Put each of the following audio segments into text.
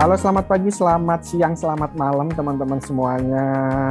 Halo, selamat pagi, selamat siang, selamat malam teman-teman semuanya,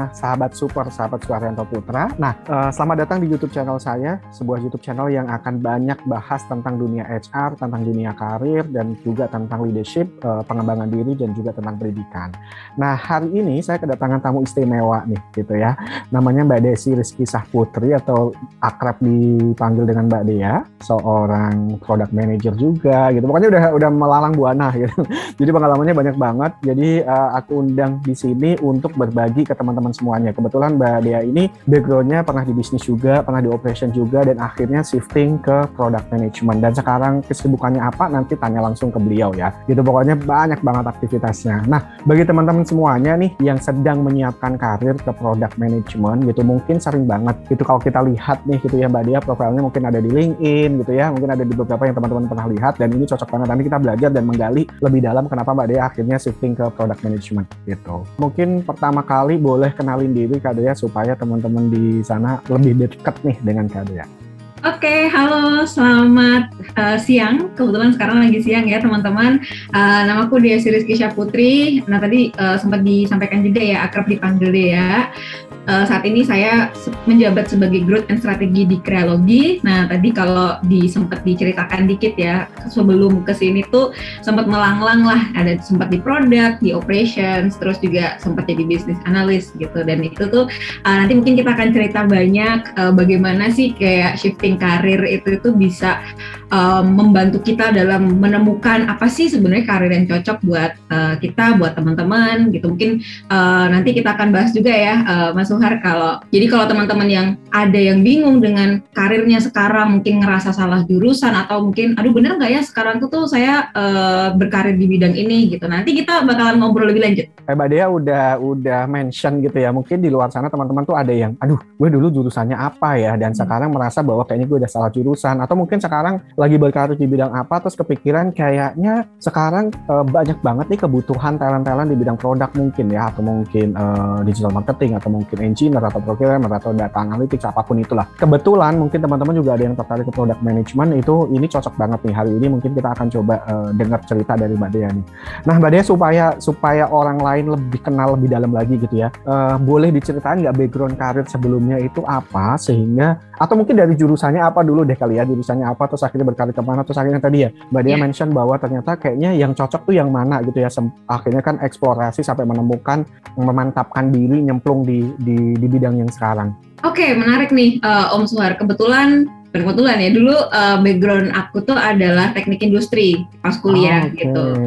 sahabat super, sahabat Suharyanto Putra. Nah, selamat datang di YouTube channel saya, sebuah YouTube channel yang akan banyak bahas tentang dunia HR, tentang dunia karir, dan juga tentang leadership, pengembangan diri, dan juga tentang pendidikan. Nah, hari ini saya kedatangan tamu istimewa nih, gitu ya. Namanya Mbak Desi Rizky Syahputri atau akrab dipanggil dengan Mbak Dea, seorang product manager juga, gitu. Pokoknya udah melalang buana, gitu. Jadi pengalamannya banyak banget, jadi aku undang di sini untuk berbagi ke teman-teman semuanya. Kebetulan Mbak Dea ini background-nya pernah di bisnis juga, pernah di operation juga, dan akhirnya shifting ke product management. Dan sekarang kesibukannya apa, nanti tanya langsung ke beliau ya. Gitu, pokoknya banyak banget aktivitasnya. Nah, bagi teman-teman semuanya nih yang sedang menyiapkan karir ke product management gitu, mungkin sering banget gitu kalau kita lihat nih gitu ya Mbak Dea, profilnya mungkin ada di LinkedIn gitu ya, mungkin ada di beberapa yang teman-teman pernah lihat, dan ini cocok banget. Nanti kita belajar dan menggali lebih dalam kenapa Mbak Dea akhirnya shifting ke product management gitu. Mungkin pertama kali boleh kenalin diri Kak Dea supaya teman-teman di sana lebih dekat nih dengan Kak Dea. Oke, halo, selamat siang. Kebetulan sekarang lagi siang ya teman-teman. Namaku Desi Rizky Syahputri. Nah tadi sempat disampaikan juga ya, akrab dipanggil Dea. Saat ini saya menjabat sebagai Growth and Strategy di Krealogy. Nah, tadi kalau sempat diceritakan dikit ya, sebelum kesini tuh sempat melanglang lah, ada sempat di product, di operations, terus juga sempat jadi business analyst gitu. Dan itu tuh nanti mungkin kita akan cerita banyak bagaimana sih kayak shifting karir itu bisa membantu kita dalam menemukan apa sih sebenarnya karir yang cocok buat kita, buat teman-teman gitu. Mungkin nanti kita akan bahas juga ya, Mas Suhar, kalau teman-teman yang ada yang bingung dengan karirnya sekarang, mungkin ngerasa salah jurusan atau mungkin aduh bener nggak ya sekarang tuh saya berkarir di bidang ini gitu. Nanti kita bakalan ngobrol lebih lanjut. Mbak Dea udah mention gitu ya, mungkin di luar sana teman-teman tuh ada yang aduh gue dulu jurusannya apa ya, dan sekarang merasa bahwa kayaknya gue udah salah jurusan, atau mungkin sekarang lagi berkarir di bidang apa terus kepikiran kayaknya sekarang banyak banget nih kebutuhan talent-talent di bidang produk mungkin ya, atau mungkin digital marketing, atau mungkin engineer atau programmer atau data analytics, apapun itulah. Kebetulan mungkin teman-teman juga ada yang tertarik ke product management, ini cocok banget nih. Hari ini mungkin kita akan coba dengar cerita dari Mbak Dea nih. Nah Mbak Dea, supaya orang lain lebih kenal lebih dalam lagi gitu ya, boleh diceritain nggak background karir sebelumnya itu apa, sehingga atau mungkin dari jurusannya apa dulu deh kali ya, jurusannya apa terus akhirnya berkarir kemana, terus akhirnya tadi ya Mbak Dea mention bahwa ternyata kayaknya yang cocok tuh yang mana gitu ya, akhirnya kan eksplorasi sampai menemukan, memantapkan diri, nyemplung di bidang yang sekarang. Oke, menarik nih Om Suhar. Kebetulan ya dulu background aku tuh adalah teknik industri pas kuliah gitu.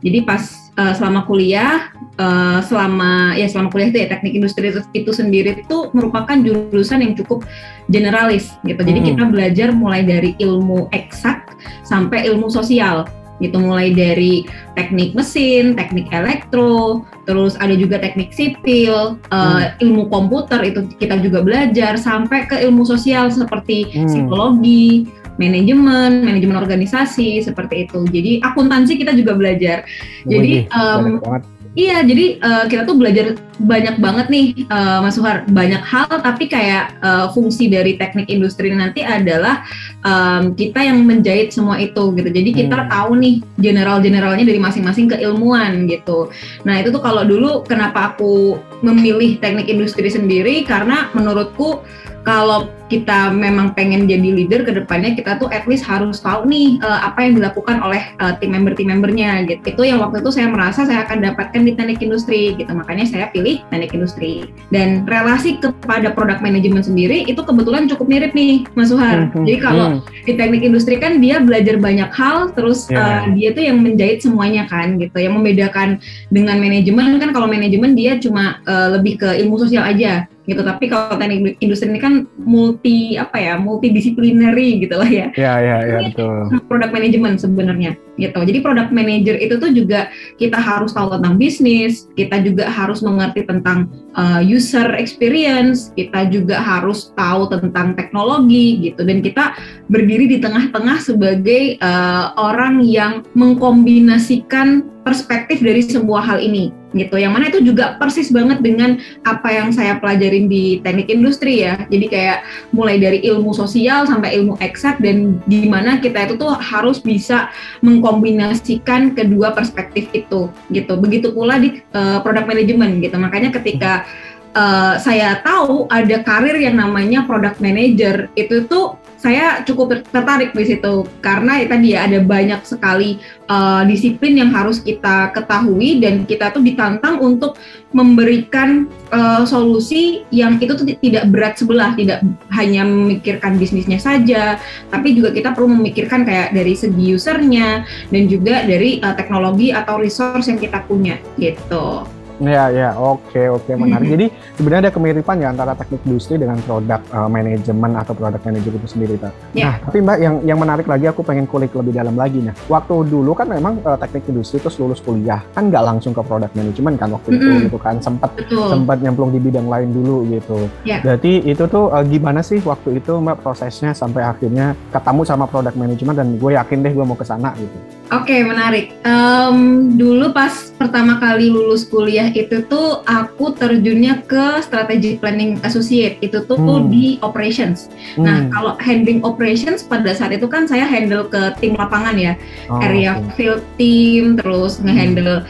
Jadi pas selama kuliah kuliah itu ya teknik industri itu sendiri itu merupakan jurusan yang cukup generalis gitu. Jadi kita belajar mulai dari ilmu eksak sampai ilmu sosial gitu, mulai dari teknik mesin, teknik elektro, terus ada juga teknik sipil, ilmu komputer itu kita juga belajar, sampai ke ilmu sosial seperti psikologi, manajemen organisasi seperti itu. Jadi akuntansi kita juga belajar. Jadi iya, jadi kita tuh belajar banyak banget nih, Mas Suhar, banyak hal, tapi kayak fungsi dari teknik industri nanti adalah kita yang menjahit semua itu gitu. Jadi kita tahu nih generalnya dari masing-masing keilmuan gitu. Nah itu tuh kalau dulu kenapa aku memilih teknik industri sendiri, karena menurutku kalau kita memang pengen jadi leader ke depannya, kita tuh at least harus tahu nih apa yang dilakukan oleh tim membernya gitu. Itu yang waktu itu saya merasa saya akan dapatkan di teknik industri gitu. Makanya saya pilih teknik industri. Dan relasi kepada product management sendiri itu kebetulan cukup mirip nih, Mas Suhar. Jadi kalau di teknik industri kan dia belajar banyak hal, terus dia tuh yang menjahit semuanya kan gitu. Yang membedakan dengan manajemen kan, kalau manajemen dia cuma lebih ke ilmu sosial aja gitu, tapi kalau teknik industri ini kan multidisciplinary gitu lah ya. Iya, betul. Product management sebenarnya gitu. Jadi product manager itu tuh juga kita harus tahu tentang bisnis, kita juga harus mengerti tentang user experience, kita juga harus tahu tentang teknologi gitu, dan kita berdiri di tengah-tengah sebagai orang yang mengkombinasikan perspektif dari sebuah hal ini gitu. Yang mana itu juga persis banget dengan apa yang saya pelajarin di teknik industri ya. Jadi kayak mulai dari ilmu sosial sampai ilmu eksak, dan di mana kita itu tuh harus bisa mengkombinasikan kedua perspektif itu gitu. Begitu pula di product management gitu. Makanya ketika saya tahu ada karir yang namanya product manager, itu tuh saya cukup tertarik di situ karena tadi ya ada banyak sekali disiplin yang harus kita ketahui, dan kita tuh ditantang untuk memberikan solusi yang itu tuh tidak berat sebelah, tidak hanya memikirkan bisnisnya saja, tapi juga kita perlu memikirkan kayak dari segi usernya dan juga dari teknologi atau resource yang kita punya gitu. Ya, oke, menarik. Jadi sebenarnya ada kemiripan ya antara teknik industri dengan produk manajemen atau produk manager itu sendiri, Pak. Nah, tapi Mbak, yang menarik lagi, aku pengen kulik lebih dalam lagi. Nah, waktu dulu kan memang teknik industri terus lulus kuliah kan nggak langsung ke produk manajemen kan waktu itu gitu kan, sempat nyemplung di bidang lain dulu gitu. Berarti itu tuh gimana sih waktu itu Mbak prosesnya sampai akhirnya ketemu sama produk manajemen, dan gue yakin deh gue mau ke sana gitu. Oke, menarik. Dulu pas pertama kali lulus kuliah itu tuh aku terjunnya ke strategic planning associate, itu tuh di operations. Nah, kalau handling operations pada saat itu kan saya handle ke tim lapangan ya, area field team, terus ngehandle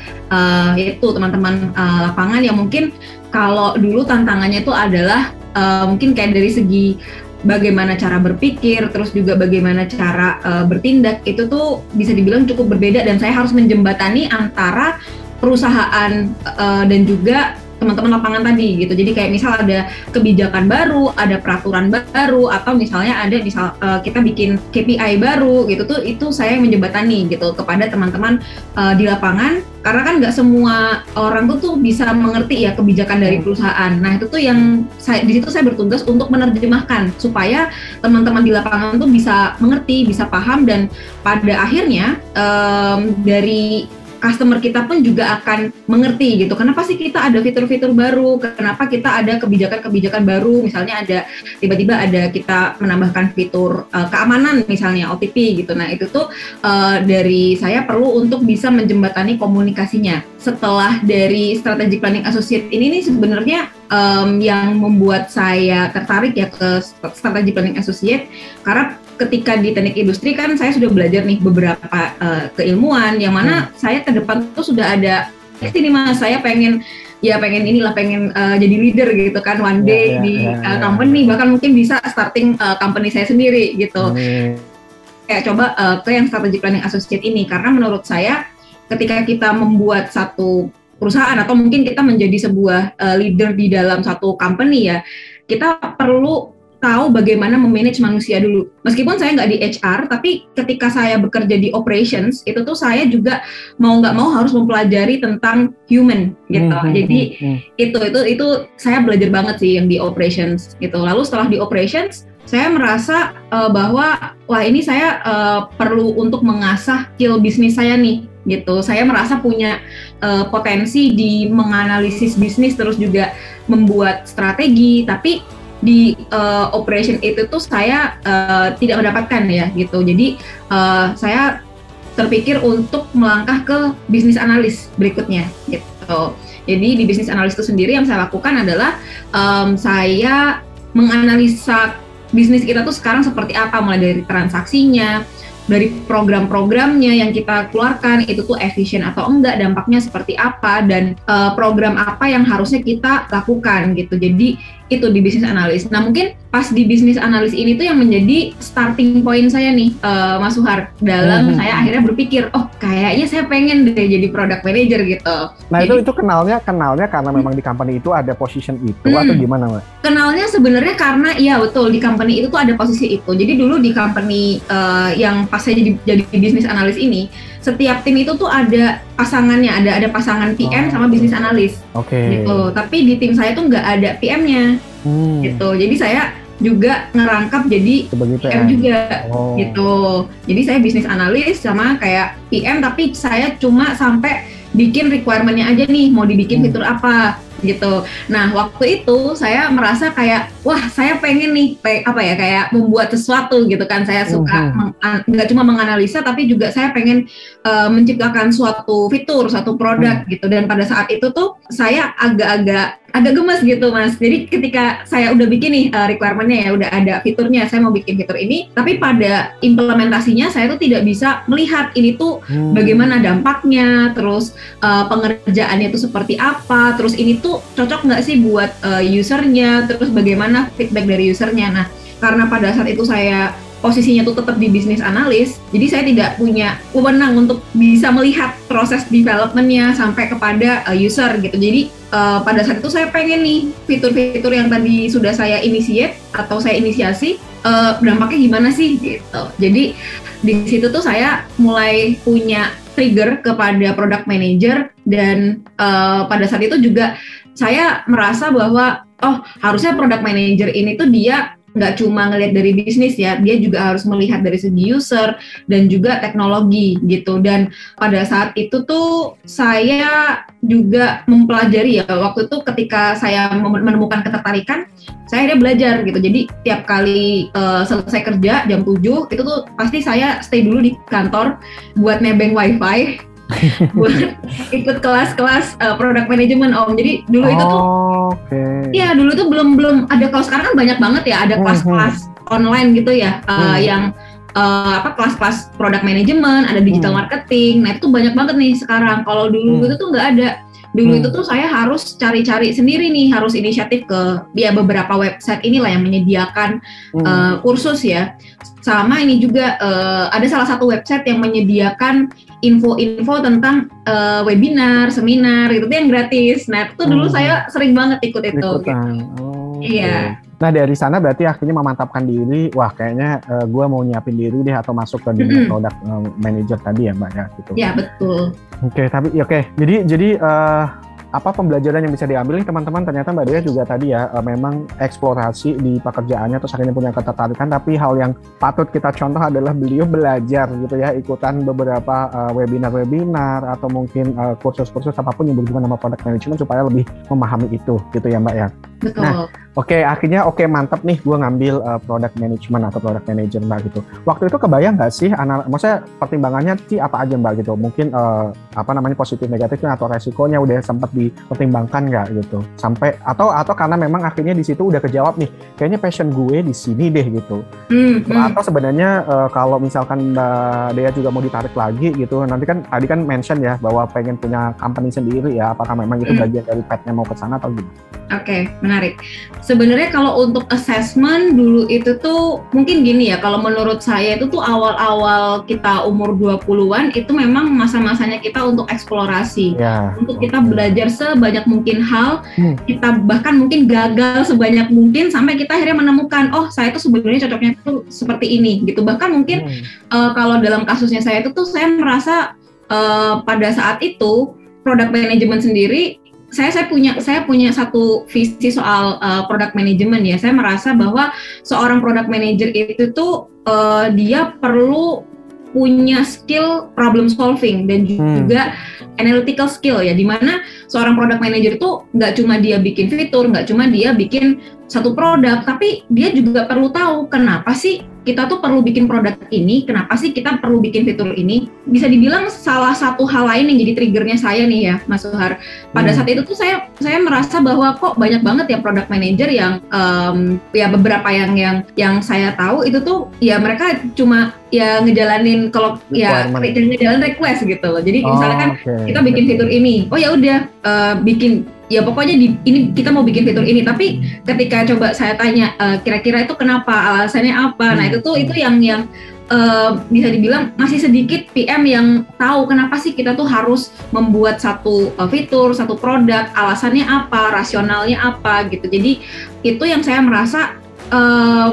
itu teman-teman lapangan yang mungkin kalau dulu tantangannya itu adalah mungkin kayak dari segi bagaimana cara berpikir, terus juga bagaimana cara bertindak, itu tuh bisa dibilang cukup berbeda, dan saya harus menjembatani antara perusahaan dan juga teman-teman lapangan tadi gitu. Jadi kayak misal ada kebijakan baru, ada peraturan baru, atau misalnya ada kita bikin KPI baru gitu tuh, itu saya yang menjembatani gitu kepada teman-teman di lapangan, karena kan nggak semua orang tuh bisa mengerti ya kebijakan dari perusahaan. Nah, itu tuh yang di situ saya bertugas untuk menerjemahkan supaya teman-teman di lapangan tuh bisa mengerti, bisa paham, dan pada akhirnya dari customer kita pun juga akan mengerti gitu. Kenapa sih kita ada fitur-fitur baru? Kenapa kita ada kebijakan-kebijakan baru? Misalnya tiba-tiba ada kita menambahkan fitur keamanan misalnya OTP gitu. Nah, itu tuh dari saya perlu untuk bisa menjembatani komunikasinya. Setelah dari Strategic Planning Associate ini nih sebenarnya yang membuat saya tertarik ya ke Strategic Planning Associate, karena ketika di teknik industri kan saya sudah belajar nih beberapa keilmuan yang mana saya ke depan tuh sudah ada ini Mas, saya pengen jadi leader gitu kan one day di company, bahkan mungkin bisa starting company saya sendiri gitu. Kayak coba ke yang Strategic Planning Associate ini, karena menurut saya ketika kita membuat satu perusahaan atau mungkin kita menjadi sebuah leader di dalam satu company ya, kita perlu tahu bagaimana memanage manusia dulu. Meskipun saya nggak di HR, tapi ketika saya bekerja di operations, itu tuh saya juga mau nggak mau harus mempelajari tentang human gitu. Jadi itu saya belajar banget sih yang di operations gitu. Lalu setelah di operations, saya merasa bahwa wah ini saya perlu untuk mengasah skill bisnis saya nih gitu. Saya merasa punya potensi di menganalisis bisnis, terus juga membuat strategi, tapi di operation itu tuh saya tidak mendapatkan ya gitu. Jadi saya terpikir untuk melangkah ke bisnis analis berikutnya gitu. Jadi di bisnis analis itu sendiri yang saya lakukan adalah saya menganalisa bisnis kita tuh sekarang seperti apa, mulai dari transaksinya, dari program-programnya yang kita keluarkan itu tuh efisien atau enggak, dampaknya seperti apa, dan program apa yang harusnya kita lakukan gitu. Jadi itu di bisnis analis. Nah, mungkin pas di bisnis analis ini tuh yang menjadi starting point saya nih, Mas Suhar, dalam saya akhirnya berpikir, oh kayaknya saya pengen deh jadi product manager gitu. Nah, jadi, itu kenalnya karena memang di company itu ada position itu atau gimana, Mbak? Kenalnya sebenarnya karena iya betul, di company itu tuh ada posisi itu. Jadi dulu di company yang pas saya jadi bisnis analis ini, setiap tim itu tuh ada pasangannya, ada pasangan PM sama bisnis analis. Gitu. Tapi di tim saya tuh nggak ada PM-nya. Gitu. Jadi saya juga ngerangkap jadi PM juga gitu. Jadi saya bisnis analis sama kayak PM, tapi saya cuma sampai bikin requirement-nya aja nih, mau dibikin fitur apa, gitu. Nah, waktu itu saya merasa kayak, wah, saya pengen nih, kayak membuat sesuatu gitu kan. Saya suka nggak cuma menganalisa, tapi juga saya pengen menciptakan suatu fitur, suatu produk gitu. Dan pada saat itu tuh saya agak gemes gitu, Mas. Jadi ketika saya udah bikin nih requirement-nya ya, udah ada fiturnya, saya mau bikin fitur ini, tapi pada implementasinya saya tuh tidak bisa melihat ini tuh bagaimana dampaknya, terus pengerjaannya itu seperti apa, terus ini tuh cocok nggak sih buat usernya, terus bagaimana feedback dari usernya. Nah, karena pada saat itu saya posisinya tuh tetap di bisnis analis, jadi saya tidak punya wewenang untuk bisa melihat proses development-nya sampai kepada user gitu. Jadi pada saat itu saya pengen nih fitur-fitur yang tadi sudah saya initiate atau saya inisiasi, dampaknya gimana sih gitu. Jadi di situ tuh saya mulai punya trigger kepada product manager, dan pada saat itu juga saya merasa bahwa harusnya product manager ini tuh dia nggak cuma ngelihat dari bisnis ya, dia juga harus melihat dari segi user dan juga teknologi gitu. Dan pada saat itu tuh saya juga mempelajari ya, waktu itu ketika saya menemukan ketertarikan, saya akhirnya belajar gitu. Jadi tiap kali selesai kerja jam 7 itu tuh pasti saya stay dulu di kantor buat nebeng wifi buat ikut kelas-kelas product management, Om. Jadi dulu itu tuh ya dulu tuh belum ada, kalau sekarang kan banyak banget ya, ada kelas-kelas online gitu ya, yang kelas-kelas product management, ada digital marketing. Nah, itu tuh banyak banget nih sekarang. Kalau dulu itu tuh nggak ada. Dulu itu tuh saya harus cari-cari sendiri nih, harus inisiatif ke beberapa website inilah yang menyediakan kursus ya. Sama ini juga ada salah satu website yang menyediakan info-info tentang webinar, seminar gitu yang gratis. Nah, itu dulu saya sering banget ikut itu. Gitu. Iya. Nah, dari sana berarti akhirnya memantapkan diri, wah kayaknya gue mau nyiapin diri deh atau masuk ke dunia product manager tadi ya, Mbak ya gitu. Iya, betul. Jadi apa pembelajaran yang bisa diambil nih teman-teman? Ternyata Mbak Dea juga tadi ya memang eksplorasi di pekerjaannya, terus akhirnya punya ketertarikan, tapi hal yang patut kita contoh adalah beliau belajar gitu ya, ikutan beberapa webinar atau mungkin kursus-kursus apapun yang berhubungan sama product management supaya lebih memahami itu gitu ya, Mbak ya. Betul. Nah, akhirnya mantap nih gue ngambil product management atau product manager, Mbak gitu. Waktu itu kebayang nggak sih, maksudnya pertimbangannya sih apa aja, Mbak gitu? Mungkin positif negatifnya atau resikonya udah sempat dipertimbangkan nggak gitu? Sampai atau karena memang akhirnya di situ udah kejawab nih, kayaknya passion gue di sini deh gitu. Atau sebenarnya kalau misalkan Mbak Dea juga mau ditarik lagi gitu, nanti kan tadi kan mention ya bahwa pengen punya company sendiri ya, apakah memang itu bagian dari path-nya mau ke sana atau gimana? Oke, menarik. Sebenarnya kalau untuk assessment dulu itu tuh mungkin gini ya, kalau menurut saya itu tuh awal-awal kita umur 20-an itu memang masa-masanya kita untuk eksplorasi. Untuk kita belajar sebanyak mungkin hal, kita bahkan mungkin gagal sebanyak mungkin sampai kita akhirnya menemukan, saya tuh sebenarnya cocoknya tuh seperti ini gitu. Bahkan mungkin kalau dalam kasusnya saya itu tuh saya merasa pada saat itu product management sendiri, saya punya satu visi soal product management ya. Saya merasa bahwa seorang product manager itu tuh dia perlu punya skill problem solving dan juga analytical skill ya, dimana seorang product manager itu nggak cuma dia bikin fitur, nggak cuma dia bikin satu produk, tapi dia juga perlu tahu kenapa sih kita tuh perlu bikin produk ini, kenapa sih kita perlu bikin fitur ini. Bisa dibilang salah satu hal lain yang jadi triggernya saya nih ya, Mas Suhar. Pada saat itu tuh saya merasa bahwa kok banyak banget ya product manager yang ya beberapa yang saya tahu itu tuh ya mereka cuma ya ngejalanin kalau ya ngejalanin request gitu loh. Jadi misalnya kan kita bikin fitur ini, ya udah bikin ya pokoknya ini kita mau bikin fitur ini, tapi ketika coba saya tanya kira-kira itu kenapa, alasannya apa, nah itu yang bisa dibilang masih sedikit PM yang tahu kenapa sih kita tuh harus membuat satu fitur, satu produk, alasannya apa, rasionalnya apa gitu. Jadi itu yang saya merasa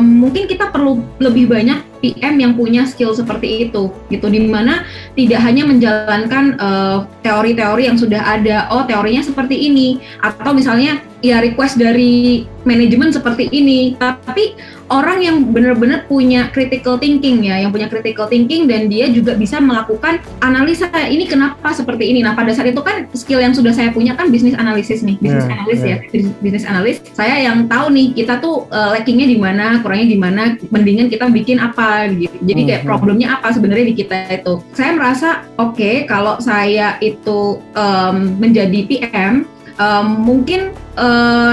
mungkin kita perlu lebih banyak PM yang punya skill seperti itu gitu, dimana tidak hanya menjalankan teori-teori yang sudah ada, teorinya seperti ini, atau misalnya ya request dari manajemen seperti ini, tapi orang yang benar-benar punya critical thinking ya, yang punya critical thinking dan dia juga bisa melakukan analisa ini kenapa seperti ini. Nah pada saat itu kan skill yang sudah saya punya kan bisnis analisis nih, bisnis analis ya, bisnis analis. Saya yang tahu nih kita tuh lackingnya di mana, kurangnya di mana, mendingan kita bikin apa gitu. Jadi kayak problemnya apa sebenarnya di kita itu. Saya merasa oke, kalau saya itu menjadi PM, mungkin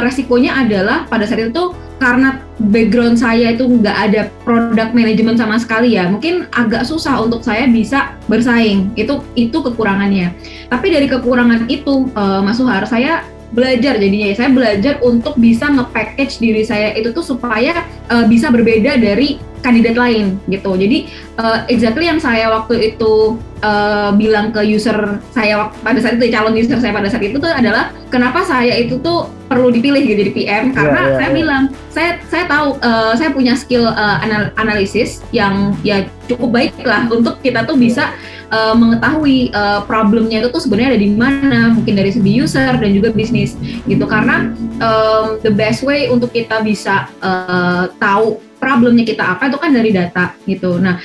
resikonya adalah pada saat itu karena background saya itu nggak ada product management sama sekali ya, mungkin agak susah untuk saya bisa bersaing. Itu kekurangannya. Tapi dari kekurangan itu, Mas Suhar, saya belajar jadinya ya. Saya belajar untuk bisa nge-package diri saya itu tuh supaya bisa berbeda dari kandidat lain gitu. Jadi exactly yang saya waktu itu bilang ke user saya pada saat itu, calon user saya pada saat itu tuh adalah kenapa saya itu tuh perlu dipilih gitu jadi PM, karena saya bilang saya tahu saya punya skill analisis yang ya cukup baik lah untuk kita tuh bisa mengetahui problemnya itu tuh sebenarnya ada di mana, mungkin dari segi user dan juga bisnis gitu. Karena the best way untuk kita bisa tahu problemnya kita apa itu kan dari data gitu. Nah,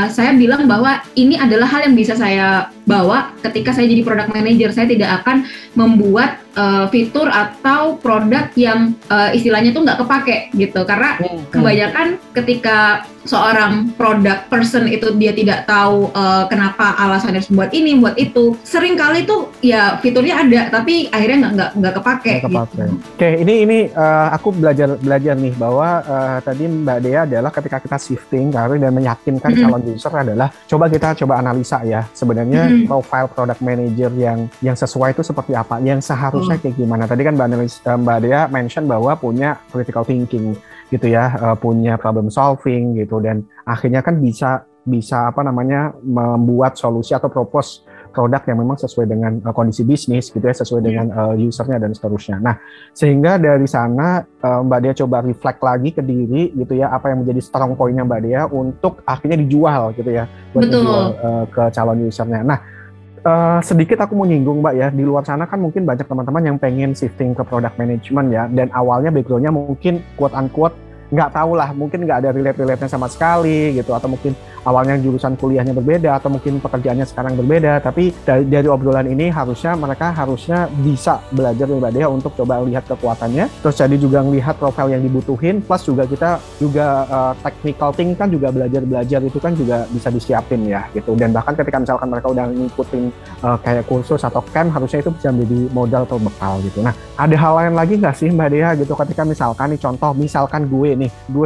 saya bilang bahwa ini adalah hal yang bisa saya bawa ketika saya jadi product manager. Saya tidak akan membuat fitur atau produk yang istilahnya tuh nggak kepake gitu. Karena kebanyakan ketika seorang product person itu dia tidak tahu kenapa alasannya harus buat ini, buat itu. Sering kali tuh ya fiturnya ada, tapi akhirnya nggak kepake. Gitu. Oke, ini aku belajar nih bahwa tadi Mbak Dea adalah ketika kita shifting karir dan meyakinkan calon user adalah coba analisa ya sebenarnya profile product manager yang sesuai itu seperti apa, yang seharusnya kayak gimana. Tadi kan Mbak Dea mention bahwa punya critical thinking gitu ya, punya problem solving gitu, dan akhirnya kan bisa membuat solusi atau propose produk yang memang sesuai dengan kondisi bisnis gitu ya, sesuai dengan usernya dan seterusnya. Nah, sehingga dari sana Mbak Dea coba reflect lagi ke diri gitu ya, apa yang menjadi strong point-nya Mbak Dea untuk akhirnya dijual gitu ya, buat dijual ke calon usernya. Nah, sedikit aku mau nyinggung Mbak ya, di luar sana kan mungkin banyak teman-teman yang pengen shifting ke product management ya, dan awalnya background-nya mungkin quote-unquote nggak tahu lah, mungkin nggak ada relate-nya sama sekali gitu, atau mungkin awalnya jurusan kuliahnya berbeda, atau mungkin pekerjaannya sekarang berbeda. Tapi dari obrolan ini mereka harusnya bisa belajar dari Mbak Dea untuk coba lihat kekuatannya, terus jadi juga ngelihat profil yang dibutuhin, plus juga kita juga technical thing kan juga belajar itu kan juga bisa disiapin ya gitu. Dan bahkan ketika misalkan mereka udah ngikutin kayak kursus atau camp, harusnya itu bisa menjadi modal atau bekal gitu. Nah, ada hal lain lagi nggak sih Mbak Dea gitu, ketika misalkan gue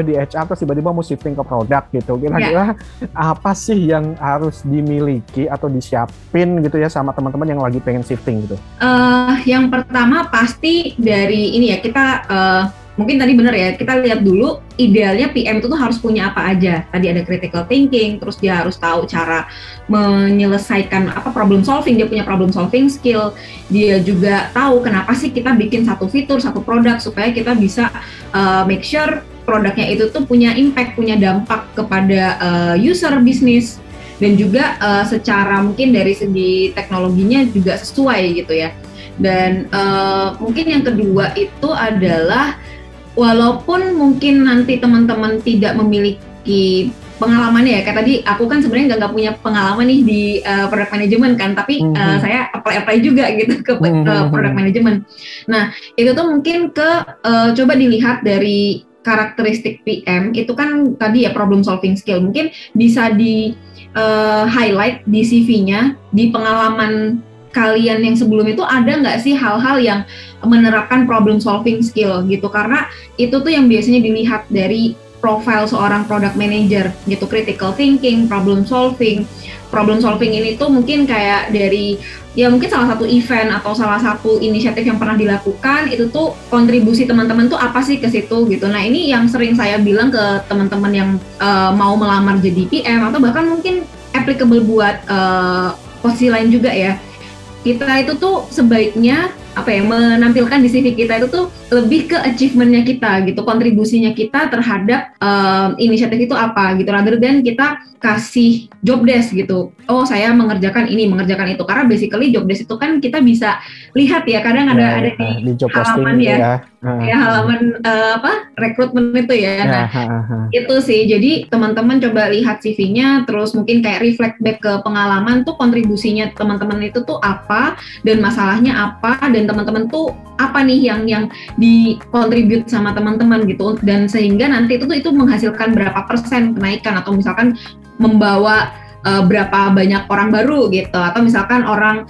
di HR terus tiba-tiba mau shifting ke produk gitu, kira-kira apa sih yang harus dimiliki atau disiapin gitu ya sama teman-teman yang lagi pengen shifting gitu? Yang pertama pasti dari ini ya, kita mungkin tadi benar ya, kita lihat dulu idealnya PM itu tuh harus punya apa aja. Tadi ada critical thinking, terus dia harus tahu cara menyelesaikan problem solving, dia punya problem solving skill. Dia juga tahu kenapa sih kita bikin satu fitur, satu produk supaya kita bisa make sure produknya itu tuh punya impact, punya dampak kepada user bisnis, dan juga secara mungkin dari segi teknologinya juga sesuai gitu ya. Dan mungkin yang kedua itu adalah walaupun mungkin nanti teman-teman tidak memiliki pengalamannya ya, kayak tadi aku kan sebenarnya nggak punya pengalaman nih di product management kan, tapi saya apply juga gitu ke product management. Nah itu tuh mungkin coba dilihat dari karakteristik PM itu kan tadi ya problem solving skill, mungkin bisa di highlight di CV-nya, di pengalaman kalian yang sebelum itu ada nggak sih hal-hal yang menerapkan problem solving skill gitu, karena itu tuh yang biasanya dilihat dari profile seorang product manager gitu, critical thinking, problem solving ini tuh mungkin kayak dari ya mungkin salah satu event atau salah satu inisiatif yang pernah dilakukan, itu tuh kontribusi teman-teman tuh apa sih ke situ gitu. Nah ini yang sering saya bilang ke teman-teman yang mau melamar jadi PM atau bahkan mungkin applicable buat posisi lain juga ya. Kita itu tuh sebaiknya menampilkan di CV kita itu tuh lebih ke achievement-nya kita gitu, kontribusinya kita terhadap inisiatif itu apa gitu, rather than kita kasih job desk gitu. Oh, saya mengerjakan ini, mengerjakan itu. Karena basically job desk itu kan kita bisa lihat ya, kadang ada di job halaman posting ya. Halaman rekrutmen itu ya. Nah, itu sih. Jadi teman-teman coba lihat CV-nya, terus mungkin kayak reflect back ke pengalaman tuh, kontribusinya teman-teman itu tuh apa, dan masalahnya apa, dan teman-teman tuh apa nih yang dikontribut sama teman-teman gitu, dan sehingga nanti itu menghasilkan berapa persen kenaikan, atau misalkan membawa berapa banyak orang baru gitu, atau misalkan orang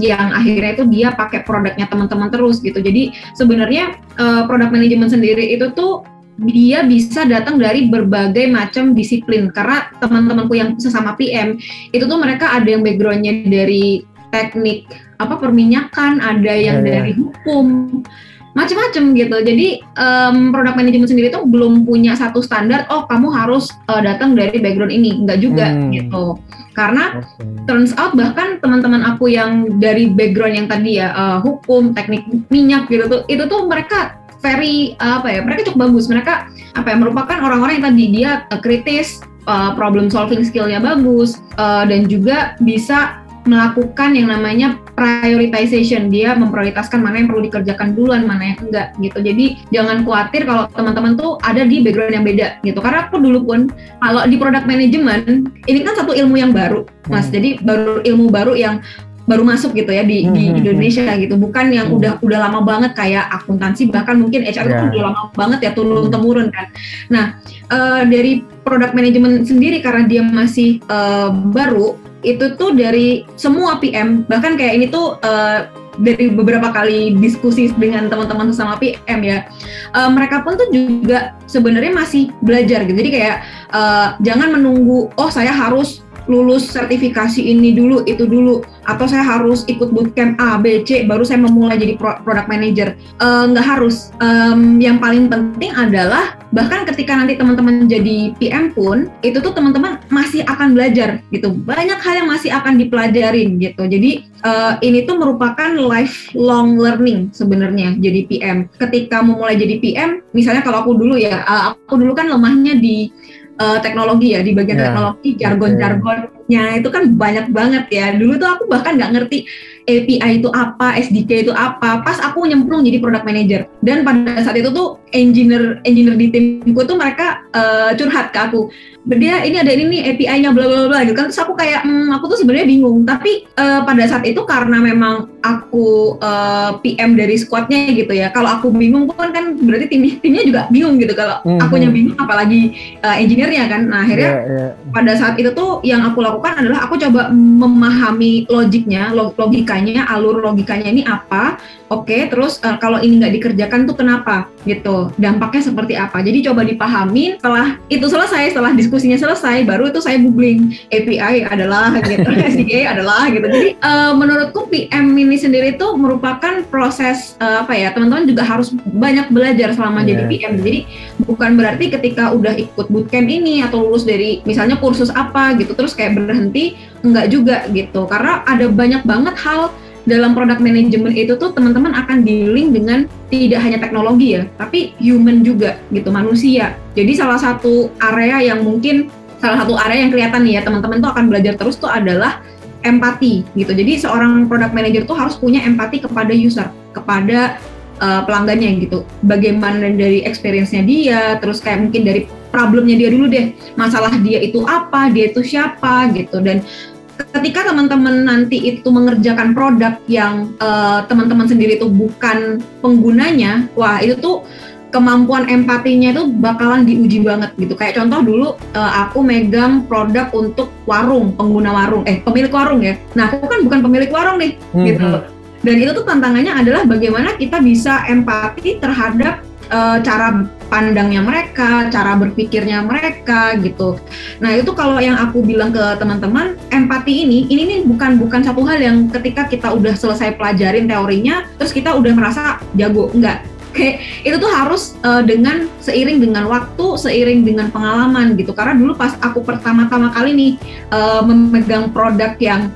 yang akhirnya itu dia pakai produknya teman-teman terus gitu. Jadi sebenarnya product management sendiri itu tuh dia bisa datang dari berbagai macam disiplin, karena teman-temanku yang sesama PM itu tuh mereka ada yang backgroundnya dari teknik perminyakan, ada yang dari hukum, macam-macam gitu. Jadi product management sendiri tuh belum punya satu standar, oh kamu harus datang dari background ini, enggak juga gitu. Karena turns out bahkan teman-teman aku yang dari background yang tadi ya hukum, teknik minyak gitu tuh, itu tuh mereka very mereka cukup bagus. Mereka merupakan orang-orang yang tadi dia kritis, problem solving skill-nya bagus, dan juga bisa melakukan yang namanya prioritization. Dia memprioritaskan mana yang perlu dikerjakan duluan, mana yang enggak gitu. Jadi jangan khawatir kalau teman-teman tuh ada di background yang beda gitu. Karena aku dulu pun kalau di product management ini kan satu ilmu yang baru, Mas. Jadi ilmu baru yang baru masuk gitu ya di Indonesia gitu. Bukan yang udah lama banget kayak akuntansi, bahkan mungkin HR itu udah lama banget ya, turun temurun kan. Nah, dari product management sendiri karena dia masih baru, itu tuh dari semua PM, bahkan kayak ini tuh dari beberapa kali diskusi dengan teman-teman sesama PM ya, mereka pun tuh juga sebenarnya masih belajar gitu. Jadi kayak jangan menunggu, oh saya harus lulus sertifikasi ini dulu, itu dulu, atau saya harus ikut bootcamp A, B, C, baru saya memulai jadi product manager. Nggak harus. Yang paling penting adalah bahkan ketika nanti teman-teman jadi PM pun, itu tuh teman-teman masih akan belajar gitu. Banyak hal yang masih akan dipelajarin gitu. Jadi ini tuh merupakan lifelong learning sebenarnya jadi PM. Ketika memulai jadi PM, misalnya kalau aku dulu ya, aku dulu kan lemahnya di teknologi ya, di bagian teknologi, jargon-jargonnya itu kan banyak banget ya. Dulu tuh aku bahkan nggak ngerti API itu apa, SDK itu apa, pas aku nyemplung jadi product manager. Dan pada saat itu tuh engineer di timku tuh mereka curhat ke aku, dia ini ada ini nih API-nya bla bla bla gitu kan. Terus aku kayak aku tuh sebenarnya bingung, tapi pada saat itu karena memang aku PM dari squadnya gitu ya, kalau aku bingung pun kan berarti timnya juga bingung gitu. Kalau akunya bingung apalagi engineer-nya kan. Nah akhirnya pada saat itu tuh yang aku lakukan adalah aku coba memahami logiknya, logikanya, alur logikanya ini apa. Oke, terus kalau ini nggak dikerjakan tuh kenapa gitu, dampaknya seperti apa. Jadi coba dipahami. Setelah itu selesai, setelah diskusinya selesai, baru itu saya googling API adalah gitu, SDK adalah gitu. Jadi menurutku PM ini sendiri itu merupakan proses teman-teman juga harus banyak belajar selama jadi PM. Jadi bukan berarti ketika udah ikut bootcamp ini atau lulus dari misalnya kursus apa gitu terus kayak berhenti, enggak juga gitu. Karena ada banyak banget hal dalam product management itu tuh teman-teman akan dealing dengan tidak hanya teknologi ya, tapi human juga gitu, manusia. Jadi salah satu area yang kelihatan nih ya teman-teman tuh akan belajar terus tuh adalah empati gitu. Jadi seorang product manager tuh harus punya empati kepada user, kepada pelanggannya gitu. Bagaimana dari experience-nya dia, terus kayak mungkin dari problemnya dia dulu deh, masalah dia itu apa, dia itu siapa gitu. Dan ketika teman-teman nanti itu mengerjakan produk yang teman-teman sendiri itu bukan penggunanya, wah itu tuh kemampuan empatinya itu bakalan diuji banget gitu. Kayak contoh dulu aku megang produk untuk warung, pemilik warung ya. Nah aku kan bukan pemilik warung nih gitu. Dan itu tuh tantangannya adalah bagaimana kita bisa empati terhadap cara pandangnya mereka, cara berpikirnya mereka gitu. Nah itu kalau yang aku bilang ke teman-teman, empati ini nih bukan satu hal yang ketika kita udah selesai pelajarin teorinya, terus kita udah merasa jago, enggak. Kayak itu tuh harus seiring dengan waktu, seiring dengan pengalaman gitu. Karena dulu pas aku pertama-tama kali nih memegang produk yang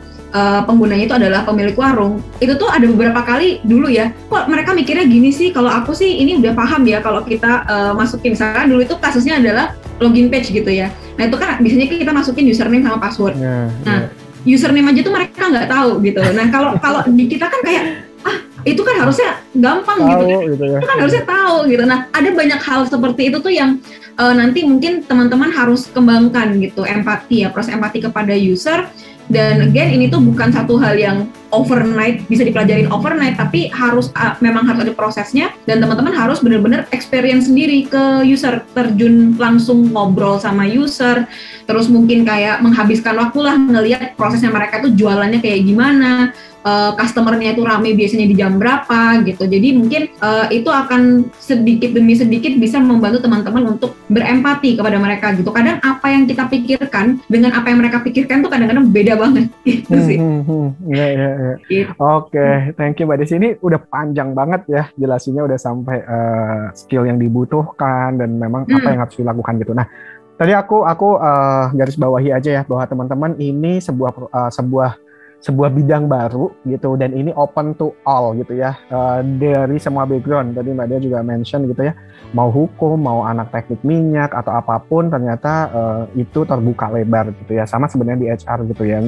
penggunanya itu adalah pemilik warung, itu tuh ada beberapa kali dulu ya, kok mereka mikirnya gini sih, kalau aku sih ini udah paham ya kalau kita masukin, misalkan dulu itu kasusnya adalah login page gitu ya. Nah itu kan biasanya kita masukin username sama password. Username aja tuh mereka nggak tahu gitu. Nah kalau di kita kan kayak itu kan harusnya gampang gitu ya. Itu kan harusnya tahu gitu. Nah ada banyak hal seperti itu tuh yang nanti mungkin teman-teman harus kembangkan gitu, empati ya, proses empati kepada user. Dan again ini tuh bukan satu hal yang overnight bisa dipelajarin overnight, tapi memang harus ada prosesnya, dan teman-teman harus benar-benar experience sendiri ke user, terjun langsung ngobrol sama user, terus mungkin kayak menghabiskan waktu lah ngelihat prosesnya mereka tuh jualannya kayak gimana, customer-nya itu rame biasanya di jam berapa gitu. Jadi mungkin itu akan sedikit demi sedikit bisa membantu teman-teman untuk berempati kepada mereka gitu. Kadang apa yang kita pikirkan dengan apa yang mereka pikirkan tuh kadang-kadang beda banget gitu sih. Iya. Gitu. Oke, thank you Mbak Desi. Ini udah panjang banget ya jelasinnya, udah sampai skill yang dibutuhkan dan memang apa yang harus dilakukan gitu. Nah, tadi aku garis bawahi aja ya bahwa teman-teman ini sebuah bidang baru gitu, dan ini open to all gitu ya, dari semua background. Tadi Mbak Dia juga mention gitu ya, mau hukum, mau anak teknik minyak atau apapun, ternyata itu terbuka lebar gitu ya. Sama sebenarnya di HR gitu ya,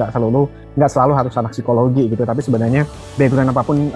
nggak selalu harus anak psikologi gitu, tapi sebenarnya background apapun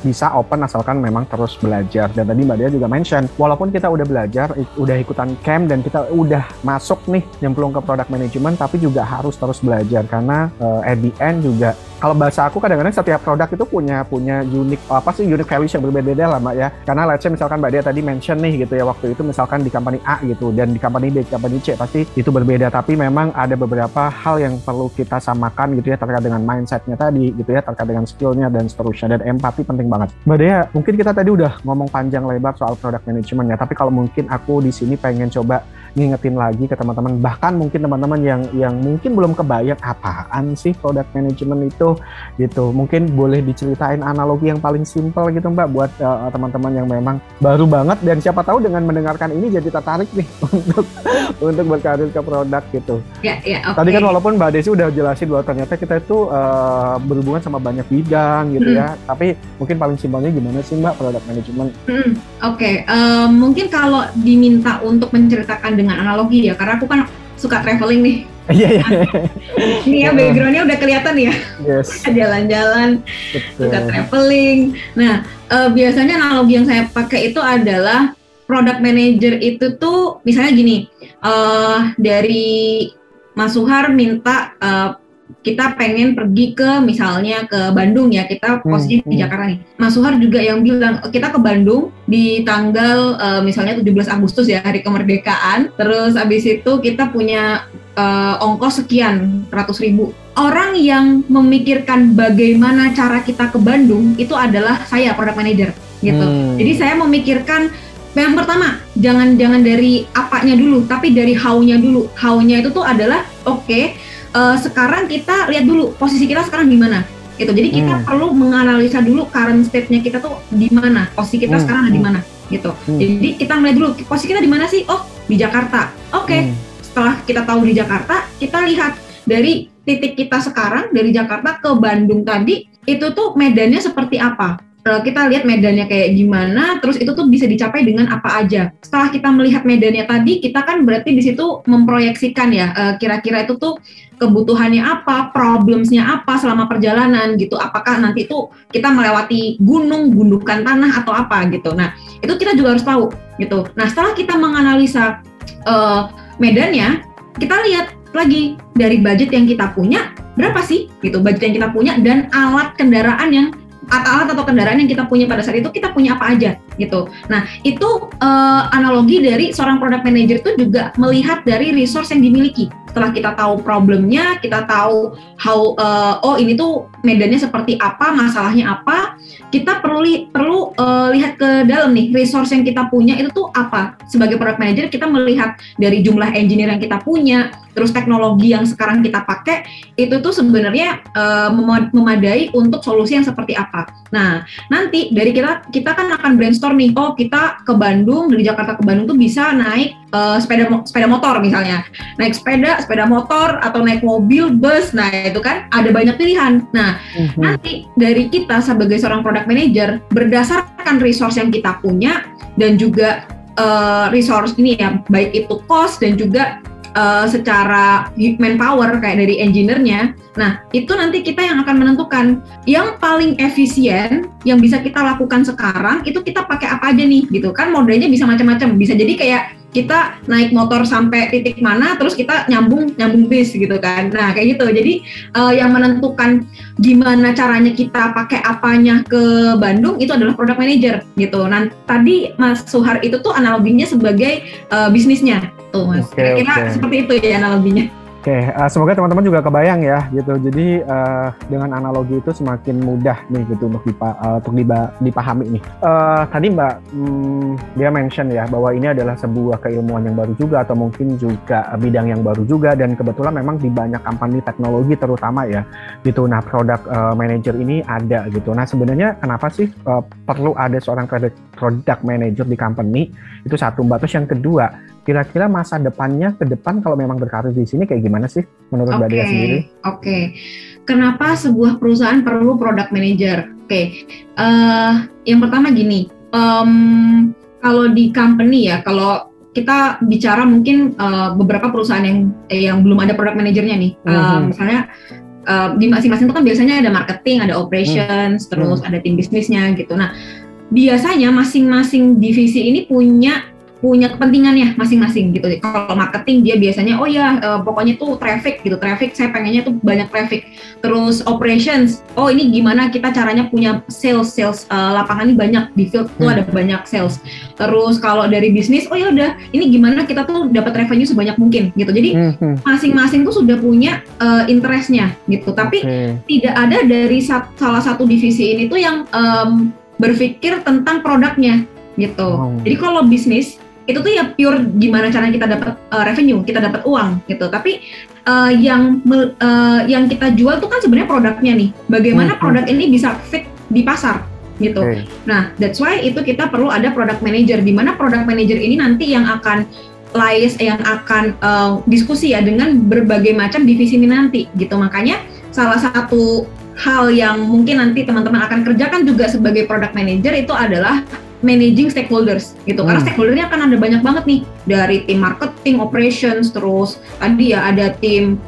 bisa open asalkan memang terus belajar. Dan tadi Mbak Dia juga mention, walaupun kita udah belajar, udah ikutan camp, dan kita udah masuk nih nyemplung ke product management, tapi juga harus terus belajar karena at the end juga, kalau bahasa aku kadang-kadang setiap produk itu punya unique values yang berbeda-beda lah Mbak ya. Karena let's say misalkan Mbak Dia tadi mention nih gitu ya, waktu itu misalkan di company A gitu, dan di company B, di company C pasti itu berbeda, tapi memang ada beberapa hal yang perlu kita samakan gitu ya, terkait dengan mindset-nya tadi gitu ya, terkait dengan skill-nya dan seterusnya, dan empati penting banget. Mbak Dea, mungkin kita tadi udah ngomong panjang lebar soal product management ya, tapi kalau mungkin aku di sini pengen coba ngingetin lagi ke teman-teman, bahkan mungkin teman-teman yang mungkin belum kebayang apaan sih product management itu gitu. Mungkin boleh diceritain analogi yang paling simpel gitu Mbak, buat teman-teman yang memang baru banget, dan siapa tahu dengan mendengarkan ini jadi tertarik nih untuk berkarir ke produk gitu. Okay. Tadi kan walaupun Mbak Desi udah jelasin bahwa ternyata kita itu berhubungan sama banyak bidang gitu ya, tapi mungkin paling simpelnya gimana sih Mbak product management? Mungkin kalau diminta untuk menceritakan dengan analogi ya, karena aku kan suka traveling nih. Iya. Ini ya background-nya udah kelihatan ya. Yes. Jalan-jalan, suka traveling. Nah, biasanya analogi yang saya pakai itu adalah product manager itu tuh misalnya gini, dari Mas Suhar minta kita pengen pergi ke misalnya ke Bandung ya, kita posisi di Jakarta nih. Mas Suhar juga yang bilang kita ke Bandung di tanggal misalnya 17 Agustus ya, hari kemerdekaan. Terus abis itu kita punya ongkos sekian ratus ribu. Orang yang memikirkan bagaimana cara kita ke Bandung itu adalah saya, product manager gitu. Jadi saya memikirkan yang pertama, jangan dari apanya dulu, tapi dari how-nya dulu. How-nya itu tuh adalah sekarang kita lihat dulu posisi kita sekarang di mana gitu. Jadi kita perlu menganalisa dulu current state-nya kita tuh di mana, posisi kita sekarang di mana gitu. Jadi kita melihat dulu posisi kita di mana sih? Oh, di Jakarta. Setelah kita tahu di Jakarta, kita lihat dari titik kita sekarang dari Jakarta ke Bandung tadi itu tuh medannya seperti apa. Kita lihat medannya kayak gimana, terus itu tuh bisa dicapai dengan apa aja. Setelah kita melihat medannya tadi, kita kan berarti di situ memproyeksikan ya, kira-kira itu tuh kebutuhannya apa, problemsnya apa selama perjalanan gitu. Apakah nanti itu kita melewati gunung, gundukan tanah atau apa gitu. Nah, itu kita juga harus tahu gitu. Nah, setelah kita menganalisa medannya, kita lihat lagi dari budget yang kita punya berapa sih gitu, budget yang kita punya, dan alat kendaraan atau kendaraan yang kita punya pada saat itu, kita punya apa aja gitu. Nah, itu analogi dari seorang product manager itu juga melihat dari resource yang dimiliki. Setelah kita tahu problemnya, kita tahu ini tuh medannya seperti apa, masalahnya apa, kita perlu lihat ke dalam nih, resource yang kita punya itu tuh apa. Sebagai product manager, kita melihat dari jumlah engineer yang kita punya, terus teknologi yang sekarang kita pakai, itu tuh sebenarnya memadai untuk solusi yang seperti apa. Nah, nanti dari kita kan akan brainstorm brainstorm nih, oh kita ke Bandung, dari Jakarta ke Bandung tuh bisa naik sepeda motor misalnya, naik sepeda motor, atau naik mobil, bus. Nah itu kan ada banyak pilihan. Nah nanti dari kita sebagai seorang product manager, berdasarkan resource yang kita punya dan juga resource ini ya, baik itu cost dan juga secara manpower kayak dari engineer-nya. Nah, itu nanti kita yang akan menentukan yang paling efisien yang bisa kita lakukan sekarang itu kita pakai apa aja nih gitu kan. Modelnya bisa macam-macam. Bisa jadi kayak kita naik motor sampai titik mana terus kita nyambung bis gitu kan. Nah, kayak gitu. Jadi yang menentukan gimana caranya kita pakai apanya ke Bandung itu adalah product manager gitu. Nah, tadi Mas Suhar itu tuh analoginya sebagai bisnisnya. Tuh Mas, kira-kira seperti itu ya analoginya. Oke, semoga teman-teman juga kebayang ya gitu. Jadi dengan analogi itu semakin mudah nih gitu untuk dipahami nih. Tadi Mbak dia mention ya bahwa ini adalah sebuah keilmuan yang baru juga atau mungkin juga bidang yang baru juga, dan kebetulan memang di banyak company teknologi terutama ya gitu. Nah, product manager ini ada gitu. Nah, sebenarnya kenapa sih perlu ada seorang product manager di company? Itu satu Mbak. Terus yang kedua, kira-kira masa depannya ke depan kalau memang berkarir di sini kayak gimana sih menurut Mbak Dea sendiri? Oke. Kenapa sebuah perusahaan perlu product manager? Yang pertama gini, kalau di company ya, kalau kita bicara mungkin beberapa perusahaan yang belum ada product manajernya nih, misalnya di masing-masing itu kan biasanya ada marketing, ada operations, terus ada tim bisnisnya gitu. Nah, biasanya masing-masing divisi ini punya kepentingannya masing-masing gitu. Kalau marketing dia biasanya pokoknya tuh traffic saya pengennya tuh banyak traffic. Terus operations, ini gimana kita caranya punya sales lapangan ini banyak, di field tuh ada banyak sales. Terus kalau dari bisnis, ini gimana kita tuh dapat revenue sebanyak mungkin gitu. Jadi masing-masing tuh sudah punya interestnya gitu. Tapi tidak ada dari salah satu divisi ini tuh yang berpikir tentang produknya gitu. Jadi kalau bisnis itu tuh ya pure gimana caranya kita dapat revenue, kita dapat uang gitu. Tapi yang kita jual tuh kan sebenarnya produknya nih. Bagaimana produk ini bisa fit di pasar gitu. Nah, that's why itu kita perlu ada product manager, di mana product manager ini nanti yang akan diskusi ya dengan berbagai macam divisi ini nanti gitu. Makanya salah satu hal yang mungkin nanti teman-teman akan kerjakan juga sebagai product manager itu adalah managing stakeholders gitu. Karena stakeholdernya akan ada banyak banget nih, dari tim marketing, operations, terus tadi ya ada tim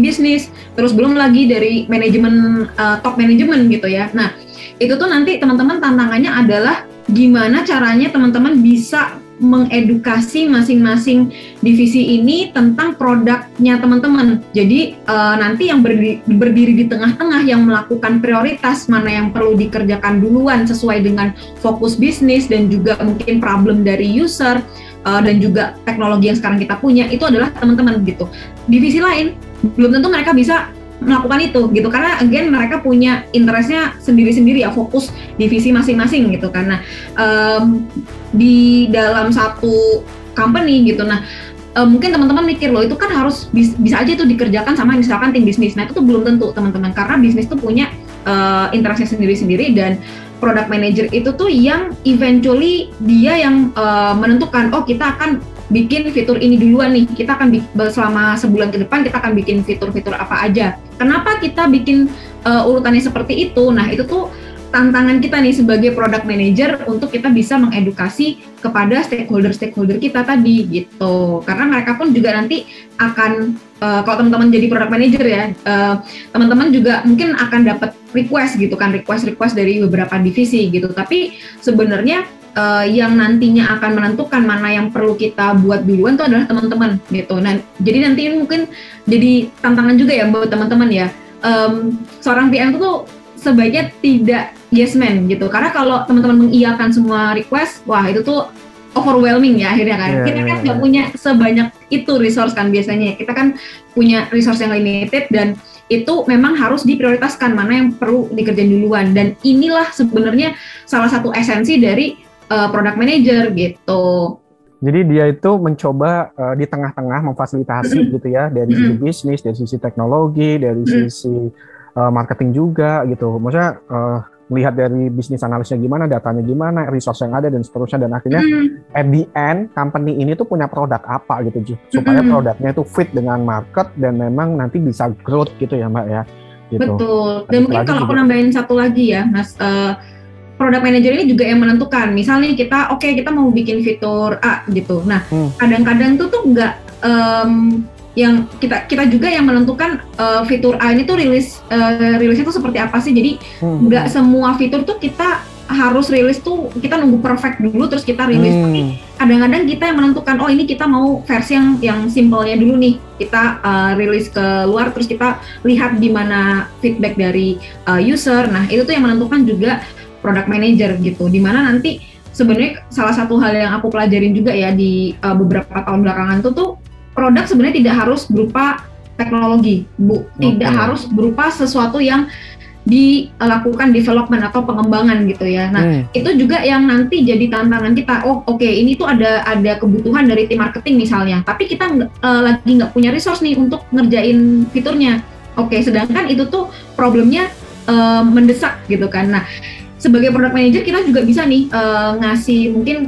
bisnis, terus belum lagi dari manajemen, top manajemen gitu ya. Nah, itu tuh nanti teman-teman tantangannya adalah gimana caranya teman-teman bisa mengedukasi masing-masing divisi ini tentang produknya teman-teman. Jadi nanti yang berdiri di tengah-tengah yang melakukan prioritas mana yang perlu dikerjakan duluan sesuai dengan fokus bisnis dan juga mungkin problem dari user dan juga teknologi yang sekarang kita punya, itu adalah teman-teman gitu. Divisi lain belum tentu mereka bisa melakukan itu gitu, karena again mereka punya interestnya sendiri-sendiri ya, fokus divisi masing-masing gitu. Karena di dalam satu company gitu, nah mungkin teman-teman mikir loh itu kan harus bisa aja itu dikerjakan sama misalkan tim bisnis. Nah itu tuh belum tentu teman-teman, karena bisnis tuh punya interestnya sendiri-sendiri, dan product manager itu tuh yang eventually dia yang menentukan, kita akan bikin fitur ini duluan nih, kita akan selama sebulan ke depan kita akan bikin fitur-fitur apa aja. Kenapa kita bikin urutannya seperti itu? Nah itu tuh tantangan kita nih sebagai product manager untuk kita bisa mengedukasi kepada stakeholder kita tadi gitu. Karena mereka pun juga nanti akan kalau teman-teman jadi product manager ya, teman-teman juga mungkin akan dapat request gitu kan, request dari beberapa divisi gitu. Tapi sebenarnya yang nantinya akan menentukan mana yang perlu kita buat duluan itu adalah teman-teman gitu. Nah, jadi nanti ini mungkin jadi tantangan juga ya buat teman-teman ya. Seorang PM itu tuh sebaiknya tidak yes man gitu. Karena kalau teman-teman mengiyakan semua request, wah itu tuh overwhelming ya akhirnya kan. Kita kan nggak punya sebanyak itu resource kan biasanya. Kita kan punya resource yang limited, dan itu memang harus diprioritaskan mana yang perlu dikerjain duluan. Dan inilah sebenarnya salah satu esensi dari product manager gitu. Jadi dia itu mencoba di tengah-tengah memfasilitasi gitu ya, dari sisi bisnis, dari sisi teknologi, dari sisi marketing juga gitu. Maksudnya melihat dari bisnis analisnya gimana, datanya gimana, resource yang ada dan seterusnya, dan akhirnya at the end company ini tuh punya produk apa gitu supaya produknya itu fit dengan market dan memang nanti bisa growth gitu ya Mbak ya. Gitu. Betul. Dan mungkin kalau aku nambahin satu lagi ya Mas, product manager ini juga yang menentukan. Misalnya kita kita mau bikin fitur A gitu. Nah kadang-kadang tuh nggak yang kita juga yang menentukan fitur A ini tuh rilisnya tuh seperti apa sih. Jadi nggak semua fitur tuh kita harus rilis tuh kita nunggu perfect dulu terus kita rilis. Tapi kadang-kadang kita yang menentukan ini kita mau versi yang simpelnya dulu nih, kita rilis ke luar terus kita lihat gimana feedback dari user. Nah itu tuh yang menentukan juga product manager gitu, dimana nanti sebenarnya salah satu hal yang aku pelajarin juga ya di beberapa tahun belakangan tuh produk sebenarnya tidak harus berupa teknologi, tidak harus berupa sesuatu yang dilakukan development atau pengembangan gitu ya. Nah itu juga yang nanti jadi tantangan kita. Ini tuh ada kebutuhan dari tim marketing misalnya, tapi kita lagi nggak punya resource nih untuk ngerjain fiturnya. Sedangkan itu tuh problemnya mendesak gitu kan. Nah sebagai product manager kita juga bisa nih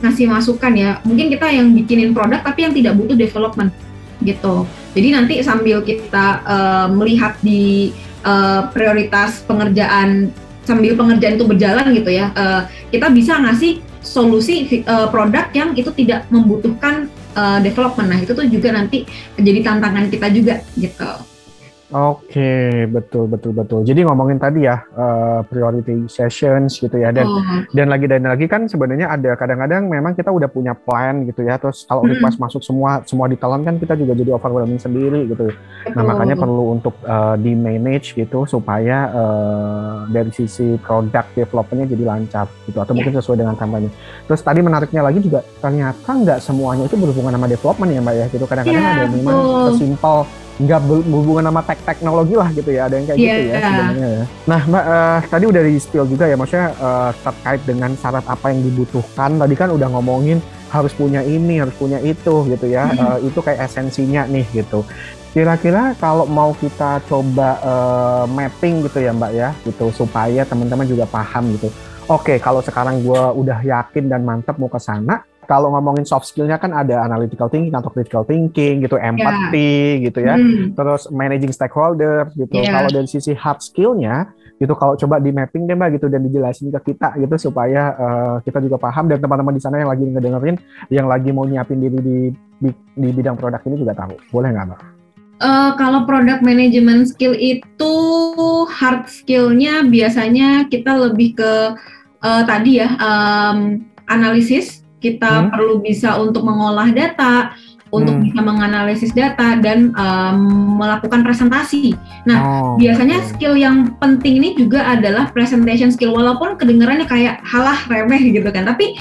ngasih masukan ya. Mungkin kita yang bikinin produk tapi yang tidak butuh development gitu. Jadi nanti sambil kita melihat di prioritas pengerjaan, sambil pengerjaan itu berjalan gitu ya, kita bisa ngasih solusi produk yang itu tidak membutuhkan development. Nah itu tuh juga nanti jadi tantangan kita juga gitu. Oke, betul. Jadi ngomongin tadi ya priority sessions gitu ya, dan lagi kan sebenarnya ada kadang-kadang memang kita udah punya plan gitu ya, terus kalau request masuk semua ditelan kan kita juga jadi overwhelming sendiri gitu. Nah makanya perlu untuk di manage gitu supaya dari sisi product developmentnya jadi lancar gitu, atau mungkin sesuai dengan kampanye. Terus tadi menariknya lagi juga ternyata nggak semuanya itu berhubungan sama development ya Mbak ya gitu. Kadang-kadang ada yang memang sesimpel nggak berhubungan sama teknologi lah gitu ya, ada yang kayak gitu ya sebenarnya ya. Nah Mbak, tadi udah di spill juga ya, maksudnya terkait dengan syarat apa yang dibutuhkan, tadi kan udah ngomongin harus punya ini, harus punya itu gitu ya, itu kayak esensinya nih gitu. Kira-kira kalau mau kita coba mapping gitu ya Mbak ya, gitu supaya teman-teman juga paham gitu. Kalau sekarang gue udah yakin dan mantep mau ke sana, kalau ngomongin soft skill-nya kan ada analytical thinking atau critical thinking gitu, empathy gitu ya, terus managing stakeholder gitu. Kalau dari sisi hard skill-nya gitu, kalau coba di mapping deh Mbak gitu dan dijelasin ke kita gitu supaya kita juga paham dan teman-teman di sana yang lagi ngedengerin, yang lagi mau nyiapin diri di bidang produk ini juga tahu. Boleh nggak Mbak? Kalau product management skill itu hard skill-nya biasanya kita lebih ke tadi ya, analisis. Kita perlu bisa untuk mengolah data, untuk bisa menganalisis data dan melakukan presentasi. Nah, biasanya skill yang penting ini juga adalah presentation skill, walaupun kedengarannya kayak halah remeh gitu kan. Tapi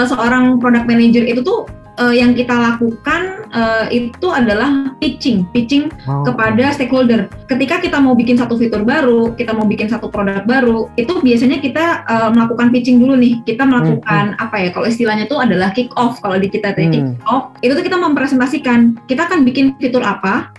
seorang product manager itu tuh yang kita lakukan itu adalah pitching kepada stakeholder. Ketika kita mau bikin satu fitur baru, kita mau bikin satu produk baru, itu biasanya kita melakukan pitching dulu nih. Kita melakukan kalau istilahnya itu adalah kick off. Kalau di kita kick off, itu tuh kita mempresentasikan. Kita akan bikin fitur apa,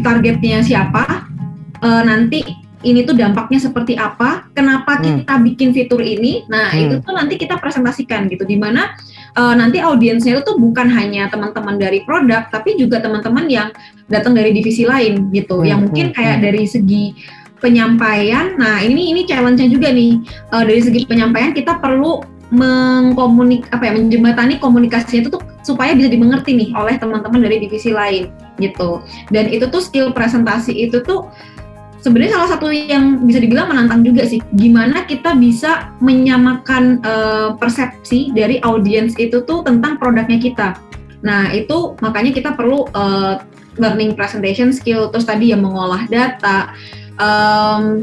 targetnya siapa, nanti ini tuh dampaknya seperti apa, kenapa kita bikin fitur ini. Nah itu tuh nanti kita presentasikan gitu, dimana nanti audiensnya itu bukan hanya teman-teman dari produk, tapi juga teman-teman yang datang dari divisi lain gitu, yang mungkin kayak dari segi penyampaian. Nah ini challenge-nya juga nih, dari segi penyampaian kita perlu menjembatani komunikasinya itu tuh supaya bisa dimengerti nih oleh teman-teman dari divisi lain gitu. Dan itu tuh skill presentasi itu tuh sebenarnya salah satu yang bisa dibilang menantang juga sih, gimana kita bisa menyamakan persepsi dari audiens itu tuh tentang produknya kita. Nah itu makanya kita perlu learning presentation skill, terus tadi yang mengolah data,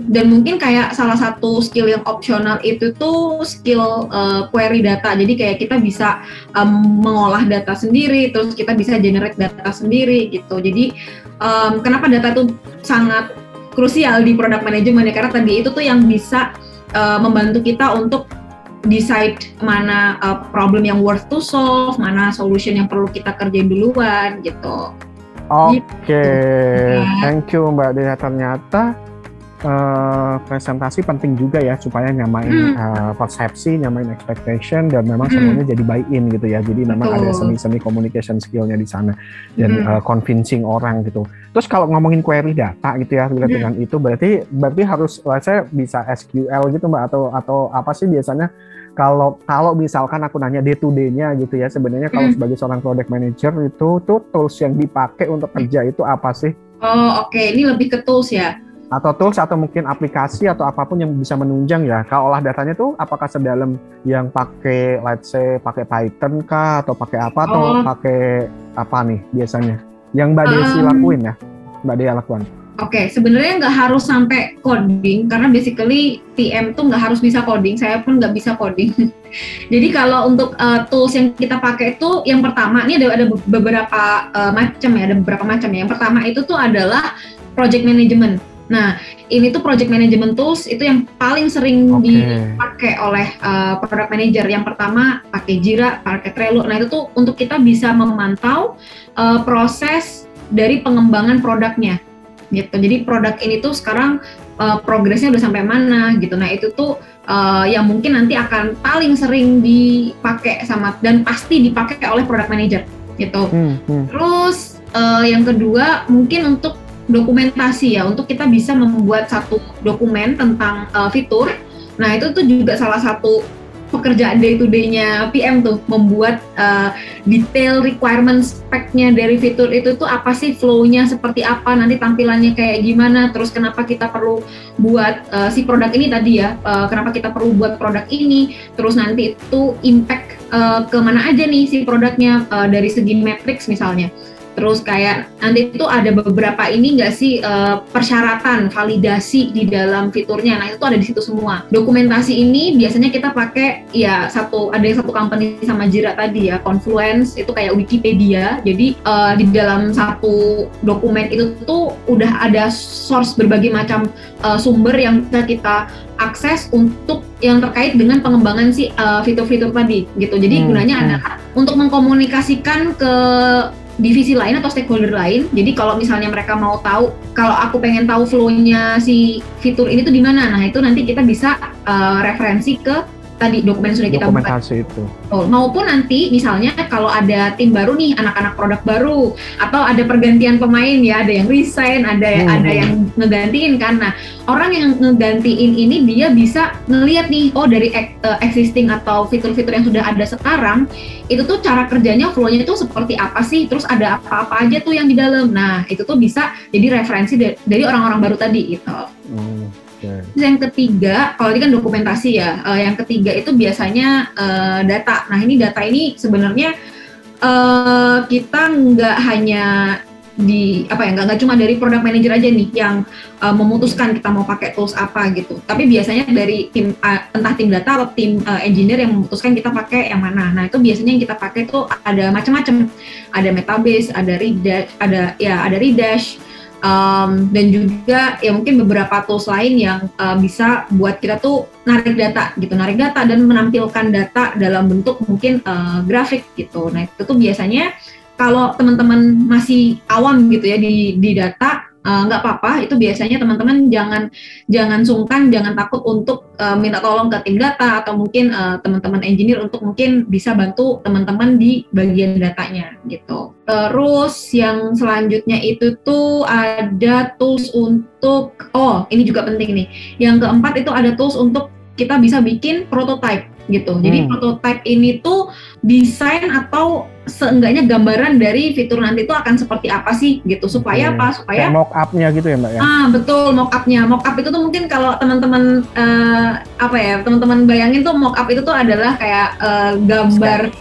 dan mungkin kayak salah satu skill yang opsional itu tuh skill query data. Jadi kayak kita bisa mengolah data sendiri, terus kita bisa generate data sendiri gitu. Jadi kenapa data itu sangat krusial di product management ya, karena tadi itu tuh yang bisa membantu kita untuk decide mana problem yang worth to solve, mana solution yang perlu kita kerjain duluan gitu. Thank you Mbak Dea. Ternyata presentasi penting juga ya supaya nyamain persepsi, nyamain expectation, dan memang semuanya jadi buy-in gitu ya. Jadi memang ada semi communication skill-nya di sana dan convincing orang gitu. Terus kalau ngomongin query data gitu ya, dengan itu berarti harus saya bisa SQL gitu Mbak, atau apa sih biasanya kalau misalkan aku nanya day to day-nya gitu ya, sebenarnya kalau sebagai seorang product manager itu tuh tools yang dipakai untuk kerja itu apa sih? Oh oke. Ini lebih ke tools ya? Atau tools atau mungkin aplikasi atau apapun yang bisa menunjang ya. Kalau olah datanya tuh apakah sedalam yang pakai let's say pakai Python kah, atau pakai apa, atau pakai apa nih biasanya? Yang Mbak Desi lakuin ya? Mbak Dea lakukan. Oke, sebenarnya nggak harus sampai coding, karena basically PM tuh nggak harus bisa coding, saya pun nggak bisa coding. Jadi kalau untuk tools yang kita pakai itu, yang pertama, ini ada beberapa macam ya, ada beberapa macam ya. Yang pertama itu tuh adalah project management. Nah, ini tuh project management tools itu yang paling sering dipakai oleh product manager. Yang pertama pakai Jira, pakai Trello. Nah, itu tuh untuk kita bisa memantau proses dari pengembangan produknya. Gitu. Jadi produk ini tuh sekarang progresnya udah sampai mana gitu. Nah itu tuh yang mungkin nanti akan paling sering dipakai dan pasti dipakai oleh product manager gitu. Terus yang kedua mungkin untuk dokumentasi ya, untuk kita bisa membuat satu dokumen tentang fitur. Nah itu tuh juga salah satu pekerjaan day to day-nya PM tuh, membuat detail requirement spec-nya dari fitur itu tuh apa sih, flow-nya seperti apa, nanti tampilannya kayak gimana, terus kenapa kita perlu buat si produk ini tadi ya, kenapa kita perlu buat produk ini, terus nanti itu impact kemana aja nih si produknya dari segi metrics misalnya. Terus kayak nanti itu ada beberapa ini nggak sih persyaratan validasi di dalam fiturnya. Nah itu ada di situ semua. Dokumentasi ini biasanya kita pakai ya ada satu company sama Jira tadi ya, Confluence, itu kayak Wikipedia. Jadi di dalam satu dokumen itu tuh udah ada source berbagai macam sumber yang bisa kita akses untuk yang terkait dengan pengembangan si fitur-fitur tadi gitu. Jadi gunanya adalah untuk mengkomunikasikan ke divisi lain atau stakeholder lain. Jadi kalau misalnya mereka mau tahu, kalau aku pengen tahu flow-nya si fitur ini tuh di mana, nah itu nanti kita bisa referensi ke tadi dokumen sudah kita buat. Dokumentasi itu. Maupun nanti misalnya kalau ada tim baru nih, anak-anak produk baru, atau ada pergantian pemain ya, ada yang resign, ada yang ngegantiin kan. Nah, orang yang ngegantiin ini dia bisa ngelihat nih, oh dari existing atau fitur-fitur yang sudah ada sekarang, itu tuh cara kerjanya, flow-nya itu seperti apa sih, terus ada apa-apa aja tuh yang di dalam. Nah, itu tuh bisa jadi referensi dari orang-orang baru tadi gitu. Terus yang ketiga, kalau ini kan dokumentasi ya, yang ketiga itu biasanya data. Nah ini data ini sebenarnya kita nggak hanya nggak cuma dari product manager aja nih yang memutuskan kita mau pakai tools apa gitu. Tapi biasanya dari tim entah tim data atau tim engineer yang memutuskan kita pakai yang mana. Nah itu biasanya yang kita pakai tuh ada macam-macam. Ada Metabase, ada Redash. Dan juga ya mungkin beberapa tools lain yang bisa buat kita tuh narik data dan menampilkan data dalam bentuk mungkin grafik gitu. Nah itu tuh biasanya kalau teman-teman masih awam gitu ya di data, nggak apa-apa, itu biasanya teman-teman jangan sungkan, jangan takut untuk minta tolong ke tim data atau mungkin teman-teman engineer untuk mungkin bisa bantu teman-teman di bagian datanya gitu. Terus yang selanjutnya itu tuh ada tools untuk, ini juga penting nih, yang keempat itu ada tools untuk kita bisa bikin prototype gitu. Jadi prototype ini tuh desain atau seenggaknya gambaran dari fitur nanti itu akan seperti apa sih gitu, supaya apa? Supaya mock up-nya gitu ya Mbak ya? Betul, mock up-nya. Mock up itu tuh mungkin kalau teman-teman teman-teman bayangin tuh mock up itu tuh adalah kayak gambar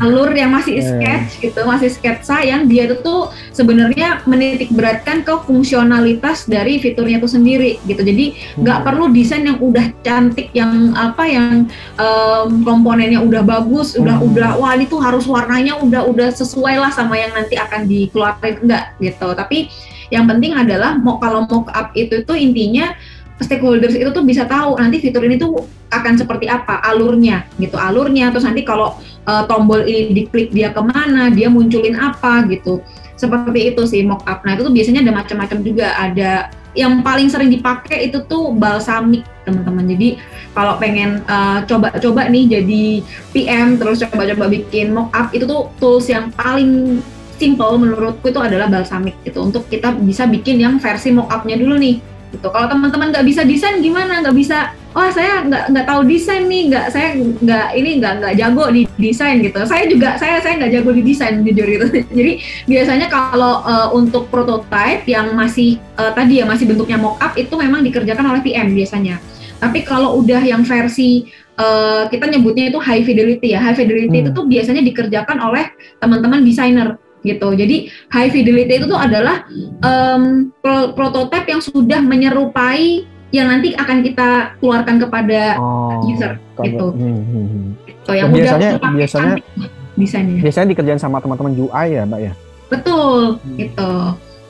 alur yang masih sketch gitu, masih sketsa yang dia itu tuh sebenarnya menitik beratkan ke fungsionalitas dari fiturnya itu sendiri gitu. Jadi nggak perlu desain yang udah cantik, yang komponennya udah bagus, udah wah ini tuh harus warnanya udah sesuai lah sama yang nanti akan dikeluarkan, enggak gitu. Tapi yang penting adalah kalau mock up itu tuh intinya stakeholders itu tuh bisa tahu nanti fitur ini tuh akan seperti apa alurnya, terus nanti kalau tombol ini diklik dia kemana, dia munculin apa gitu. Seperti itu sih mock up. Nah itu tuh biasanya ada macam-macam juga, ada yang paling sering dipakai itu tuh balsamik, teman-teman. Jadi kalau pengen coba-coba nih jadi PM, terus coba-coba bikin mockup, itu tuh tools yang paling simple menurutku itu adalah balsamik gitu, untuk kita bisa bikin yang versi mockupnya dulu nih gitu. Kalau teman-teman nggak bisa desain gimana? Nggak bisa, saya nggak tahu desain nih, saya nggak jago di desain gitu. Saya nggak jago di desain jujur gitu. Jadi biasanya kalau untuk prototype yang masih tadi ya masih bentuknya mockup, itu memang dikerjakan oleh PM biasanya. Tapi kalau udah yang versi kita nyebutnya itu high fidelity ya. High fidelity itu tuh biasanya dikerjakan oleh teman-teman desainer gitu. Jadi high fidelity itu tuh adalah prototype yang sudah menyerupai yang nanti akan kita keluarkan kepada user gitu. So, yang biasanya desainnya. Biasanya dikerjain sama teman-teman UI ya, Mbak ya? Betul, gitu.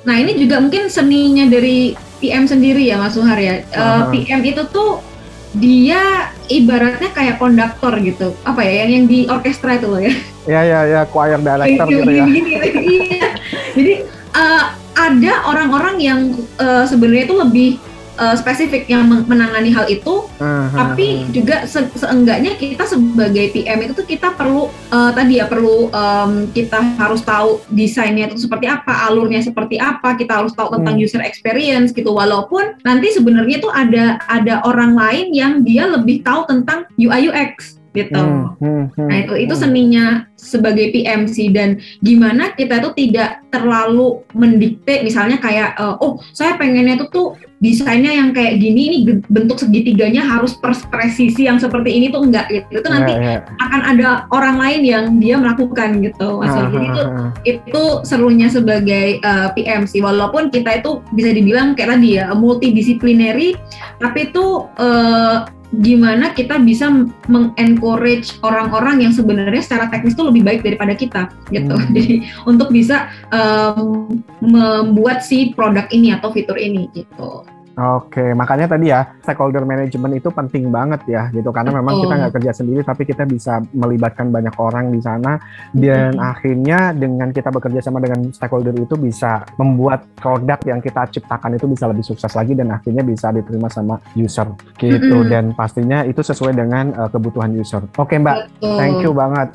Nah, ini juga mungkin seninya dari PM sendiri ya, Mas Suhar ya. PM itu tuh dia ibaratnya kayak konduktor gitu. Apa ya, yang di orkestra itu loh ya. Ya, choir director gitu ya. Iya. Jadi ada orang-orang yang sebenarnya itu lebih spesifik yang menangani hal itu, tapi juga seenggaknya kita sebagai PM itu tuh kita perlu kita harus tahu desainnya itu seperti apa, alurnya seperti apa, kita harus tahu tentang user experience gitu. Walaupun nanti sebenarnya itu ada orang lain yang dia lebih tahu tentang UI UX gitu. Nah itu seninya sebagai PM sih, dan gimana kita tuh tidak terlalu mendikte misalnya kayak saya pengennya tuh desainnya yang kayak gini, ini bentuk segitiganya harus presisi yang seperti ini tuh enggak gitu. Itu nanti akan ada orang lain yang dia melakukan gitu. Jadi itu serunya sebagai PM sih, walaupun kita itu bisa dibilang kayak tadi ya multidisciplinary, tapi itu gimana kita bisa mengencourage orang-orang yang sebenarnya secara teknis itu lebih baik daripada kita gitu. Jadi untuk bisa membuat si produk ini atau fitur ini gitu. Oke, makanya tadi ya stakeholder management itu penting banget ya gitu, karena memang kita nggak kerja sendiri tapi kita bisa melibatkan banyak orang di sana, dan akhirnya dengan kita bekerja sama dengan stakeholder itu bisa membuat produk yang kita ciptakan itu bisa lebih sukses lagi dan akhirnya bisa diterima sama user gitu. Dan pastinya itu sesuai dengan kebutuhan user. Oke Mbak, thank you banget.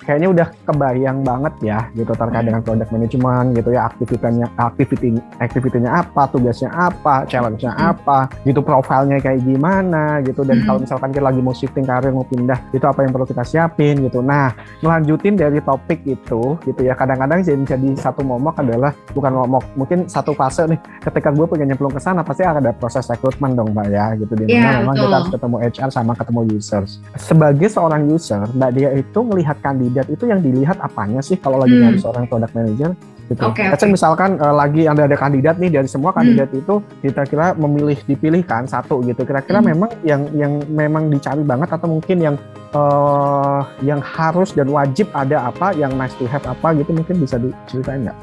Kayaknya udah kebayang banget ya gitu terkait dengan product management gitu ya, aktivitinya apa, tugasnya apa, challenge-nya apa, gitu, profilnya kayak gimana gitu, dan kalau misalkan kita lagi mau shifting karir, mau pindah, itu apa yang perlu kita siapin gitu. Nah, melanjutin dari topik itu gitu ya, kadang-kadang jadi satu momok adalah, bukan momok, mungkin satu fase nih, ketika gue pengen nyemplung ke sana, pasti akan ada proses rekrutmen dong Mbak ya, gitu, dimana memang kita harus ketemu HR sama ketemu users. Sebagai seorang user, Mbak Dia itu melihat kandidat itu yang dilihat apanya sih kalau lagi nyari seorang product manager? Gitu. Misalkan lagi ada kandidat nih, dari semua kandidat itu kira-kira dipilihkan satu gitu, kira-kira memang yang memang dicari banget, atau mungkin yang harus dan wajib ada apa, yang nice to have apa gitu, mungkin bisa diceritain nggak?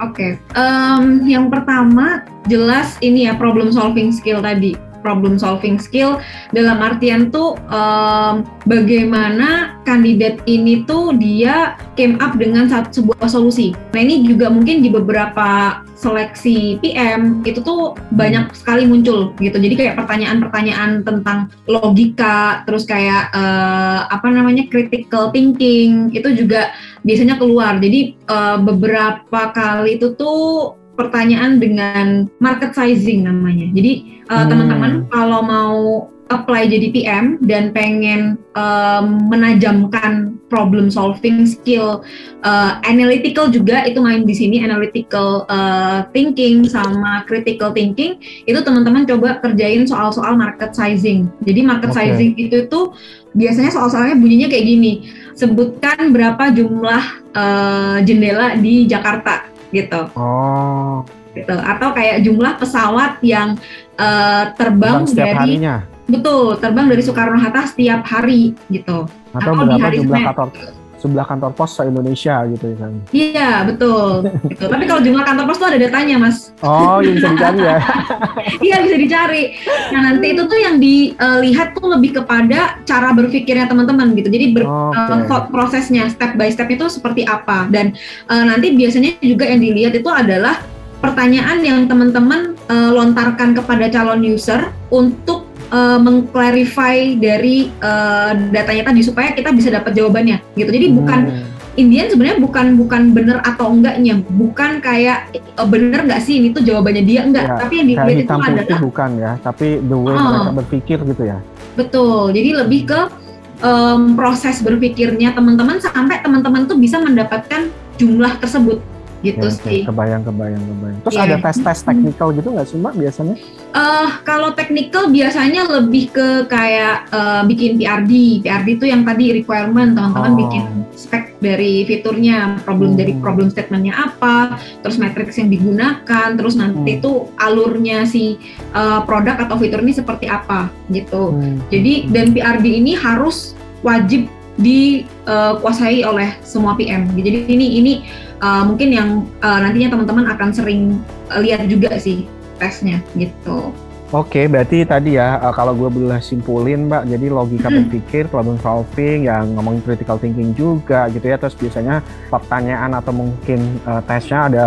Yang pertama jelas ini ya, problem solving skill tadi. Problem solving skill dalam artian tuh bagaimana kandidat ini tuh dia came up dengan sebuah solusi. Nah ini juga mungkin di beberapa seleksi PM itu tuh banyak sekali muncul gitu. Jadi kayak pertanyaan-pertanyaan tentang logika, terus kayak critical thinking itu juga biasanya keluar. Jadi beberapa kali itu tuh pertanyaan dengan market sizing namanya. Jadi teman-teman kalau mau apply jadi PM dan pengen menajamkan problem solving skill, analytical juga itu main di sini, analytical thinking sama critical thinking, itu teman-teman coba kerjain soal-soal market sizing. Jadi market sizing itu tuh biasanya soal-soalnya bunyinya kayak gini, sebutkan berapa jumlah jendela di Jakarta gitu. Gitu. Atau kayak jumlah pesawat yang terbang dari harinya. Betul, terbang dari Soekarno-Hatta setiap hari gitu. Atau berapa jumlah kantor pos se-Indonesia gitu ya kan. Iya, betul. Gitu. Tapi kalau jumlah kantor pos tuh ada datanya, Mas. Bisa dicari ya. Iya, bisa dicari. Nah, nanti itu tuh yang dilihat tuh lebih kepada cara berpikirnya teman-teman gitu. Jadi thought prosesnya, step by step itu seperti apa. Dan nanti biasanya juga yang dilihat itu adalah pertanyaan yang teman-teman dilontarkan kepada calon user untuk mengclarify dari datanya tadi supaya kita bisa dapat jawabannya gitu. Jadi bukan Indian sebenarnya bukan benar atau enggaknya, bukan kayak benar nggak sih ini tuh jawabannya dia enggak, ya, tapi yang dilihat itu adalah bukan ya, tapi the way mereka berpikir gitu ya. Betul. Jadi lebih ke proses berpikirnya teman-teman sampai teman-teman tuh bisa mendapatkan jumlah tersebut gitu sih. Kebayang. Terus ada tes-tes teknikal gitu nggak sih Mbak biasanya? Kalau teknikal biasanya lebih ke kayak bikin PRD. PRD itu yang tadi requirement, teman-teman bikin spek dari fiturnya, dari problem statementnya apa, terus matrix yang digunakan, terus nanti itu alurnya si produk atau fitur ini seperti apa gitu. Jadi dan PRD ini harus wajib dikuasai oleh semua PM. Jadi ini mungkin yang nantinya teman-teman akan sering lihat juga sih tesnya gitu. Oke, berarti tadi ya kalau gue boleh simpulin Mbak, jadi logika berpikir, problem solving, yang ngomongin critical thinking juga gitu ya. Terus biasanya pertanyaan atau mungkin tesnya ada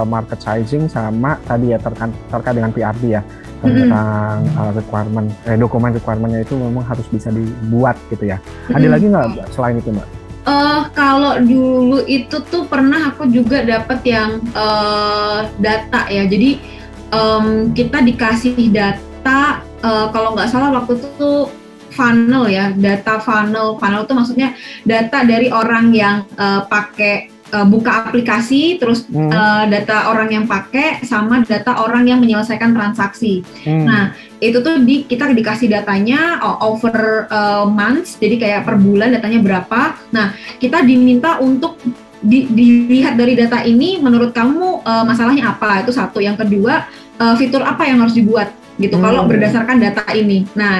market sizing sama tadi ya terkait dengan PRD ya, tentang requirement, dokumen requirement-nya itu memang harus bisa dibuat gitu ya. Ada lagi nggak selain itu Mbak? Kalau dulu itu tuh pernah aku juga dapat yang data ya. Jadi kita dikasih data, kalau nggak salah waktu itu tuh funnel ya, data funnel itu maksudnya data dari orang yang pakai buka aplikasi, terus data orang yang pakai sama data orang yang menyelesaikan transaksi. Nah itu tuh kita dikasih datanya over months, jadi kayak per bulan datanya berapa. Nah kita diminta untuk dilihat dari data ini, menurut kamu masalahnya apa? Itu satu. Yang kedua, fitur apa yang harus dibuat gitu kalau berdasarkan data ini. Nah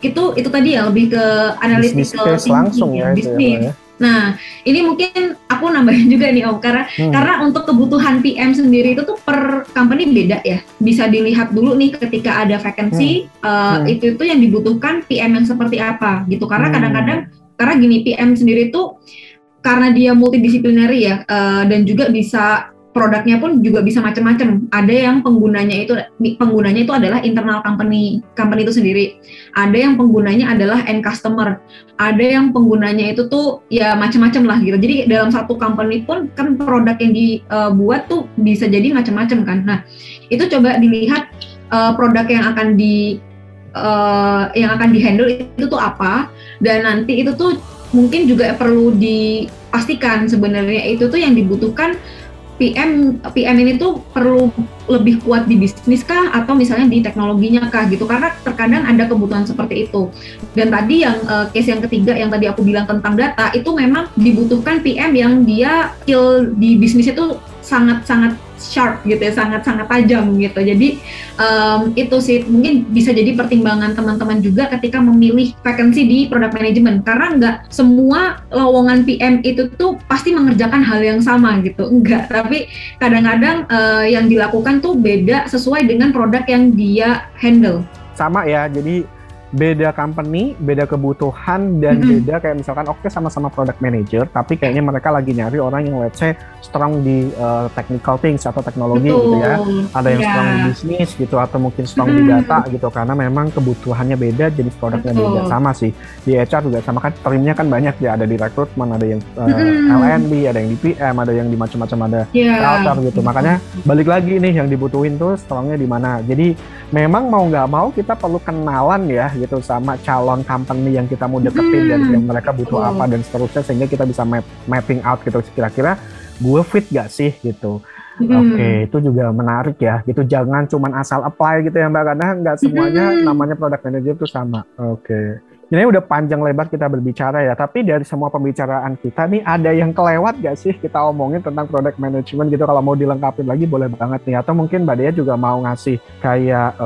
itu tadi ya lebih ke analytical thinking langsung ya, bisnis. Nah ini mungkin aku nambahin juga nih Om, karena untuk kebutuhan PM sendiri itu tuh per company beda ya. Bisa dilihat dulu nih ketika ada vacancy, itu yang dibutuhkan PM yang seperti apa gitu. Karena kadang-kadang karena gini, PM sendiri tuh karena dia multidisiplinary ya, dan juga bisa produknya pun juga bisa macam-macam. Ada yang penggunanya itu adalah internal company itu sendiri. Ada yang penggunanya adalah end customer. Ada yang penggunanya itu tuh ya macam-macam lah gitu. Jadi dalam satu company pun kan produk yang dibuat tuh bisa jadi macam-macam kan. Nah itu coba dilihat produk yang akan di-handle itu tuh apa, dan nanti itu tuh mungkin juga perlu dipastikan sebenarnya itu tuh yang dibutuhkan PM ini tuh perlu lebih kuat di bisnis kah atau misalnya di teknologinya kah gitu, karena terkadang ada kebutuhan seperti itu. Dan tadi yang case yang ketiga yang tadi aku bilang tentang data, itu memang dibutuhkan PM yang dia skill di bisnis itu sangat-sangat sharp gitu ya, sangat-sangat tajam gitu. Jadi itu sih mungkin bisa jadi pertimbangan teman-teman juga ketika memilih vacancy di product management, karena nggak semua lowongan PM itu tuh pasti mengerjakan hal yang sama gitu, enggak. Tapi kadang-kadang yang dilakukan tuh beda sesuai dengan produk yang dia handle. Sama ya, jadi beda company, beda kebutuhan, dan beda kayak misalkan sama-sama product manager, tapi kayaknya mereka lagi nyari orang yang let's say strong di technical things atau teknologi gitu ya. Ada yang strong di bisnis gitu, atau mungkin strong di data gitu, karena memang kebutuhannya beda, jadi produknya beda. Sama sih di HR juga sama kan, terimnya kan banyak ya, ada di rekrutmen, ada yang L&D, ada yang di PM, ada yang di macam-macam, ada culture gitu. Makanya balik lagi nih yang dibutuhin tuh strongnya di mana. Jadi memang mau nggak mau kita perlu kenalan ya gitu sama calon company yang kita mau deketin, dan yang mereka butuh apa dan seterusnya, sehingga kita bisa mapping out gitu kira-kira gue fit gak sih gitu. Oke, itu juga menarik ya gitu. Jangan cuman asal apply gitu ya Mbak, karena nggak semuanya namanya product manager itu sama. Oke. Ini udah panjang lebar kita berbicara ya, tapi dari semua pembicaraan kita nih, ada yang kelewat gak sih kita omongin tentang product management gitu? Kalau mau dilengkapin lagi boleh banget nih, atau mungkin Mbak Dea juga mau ngasih kayak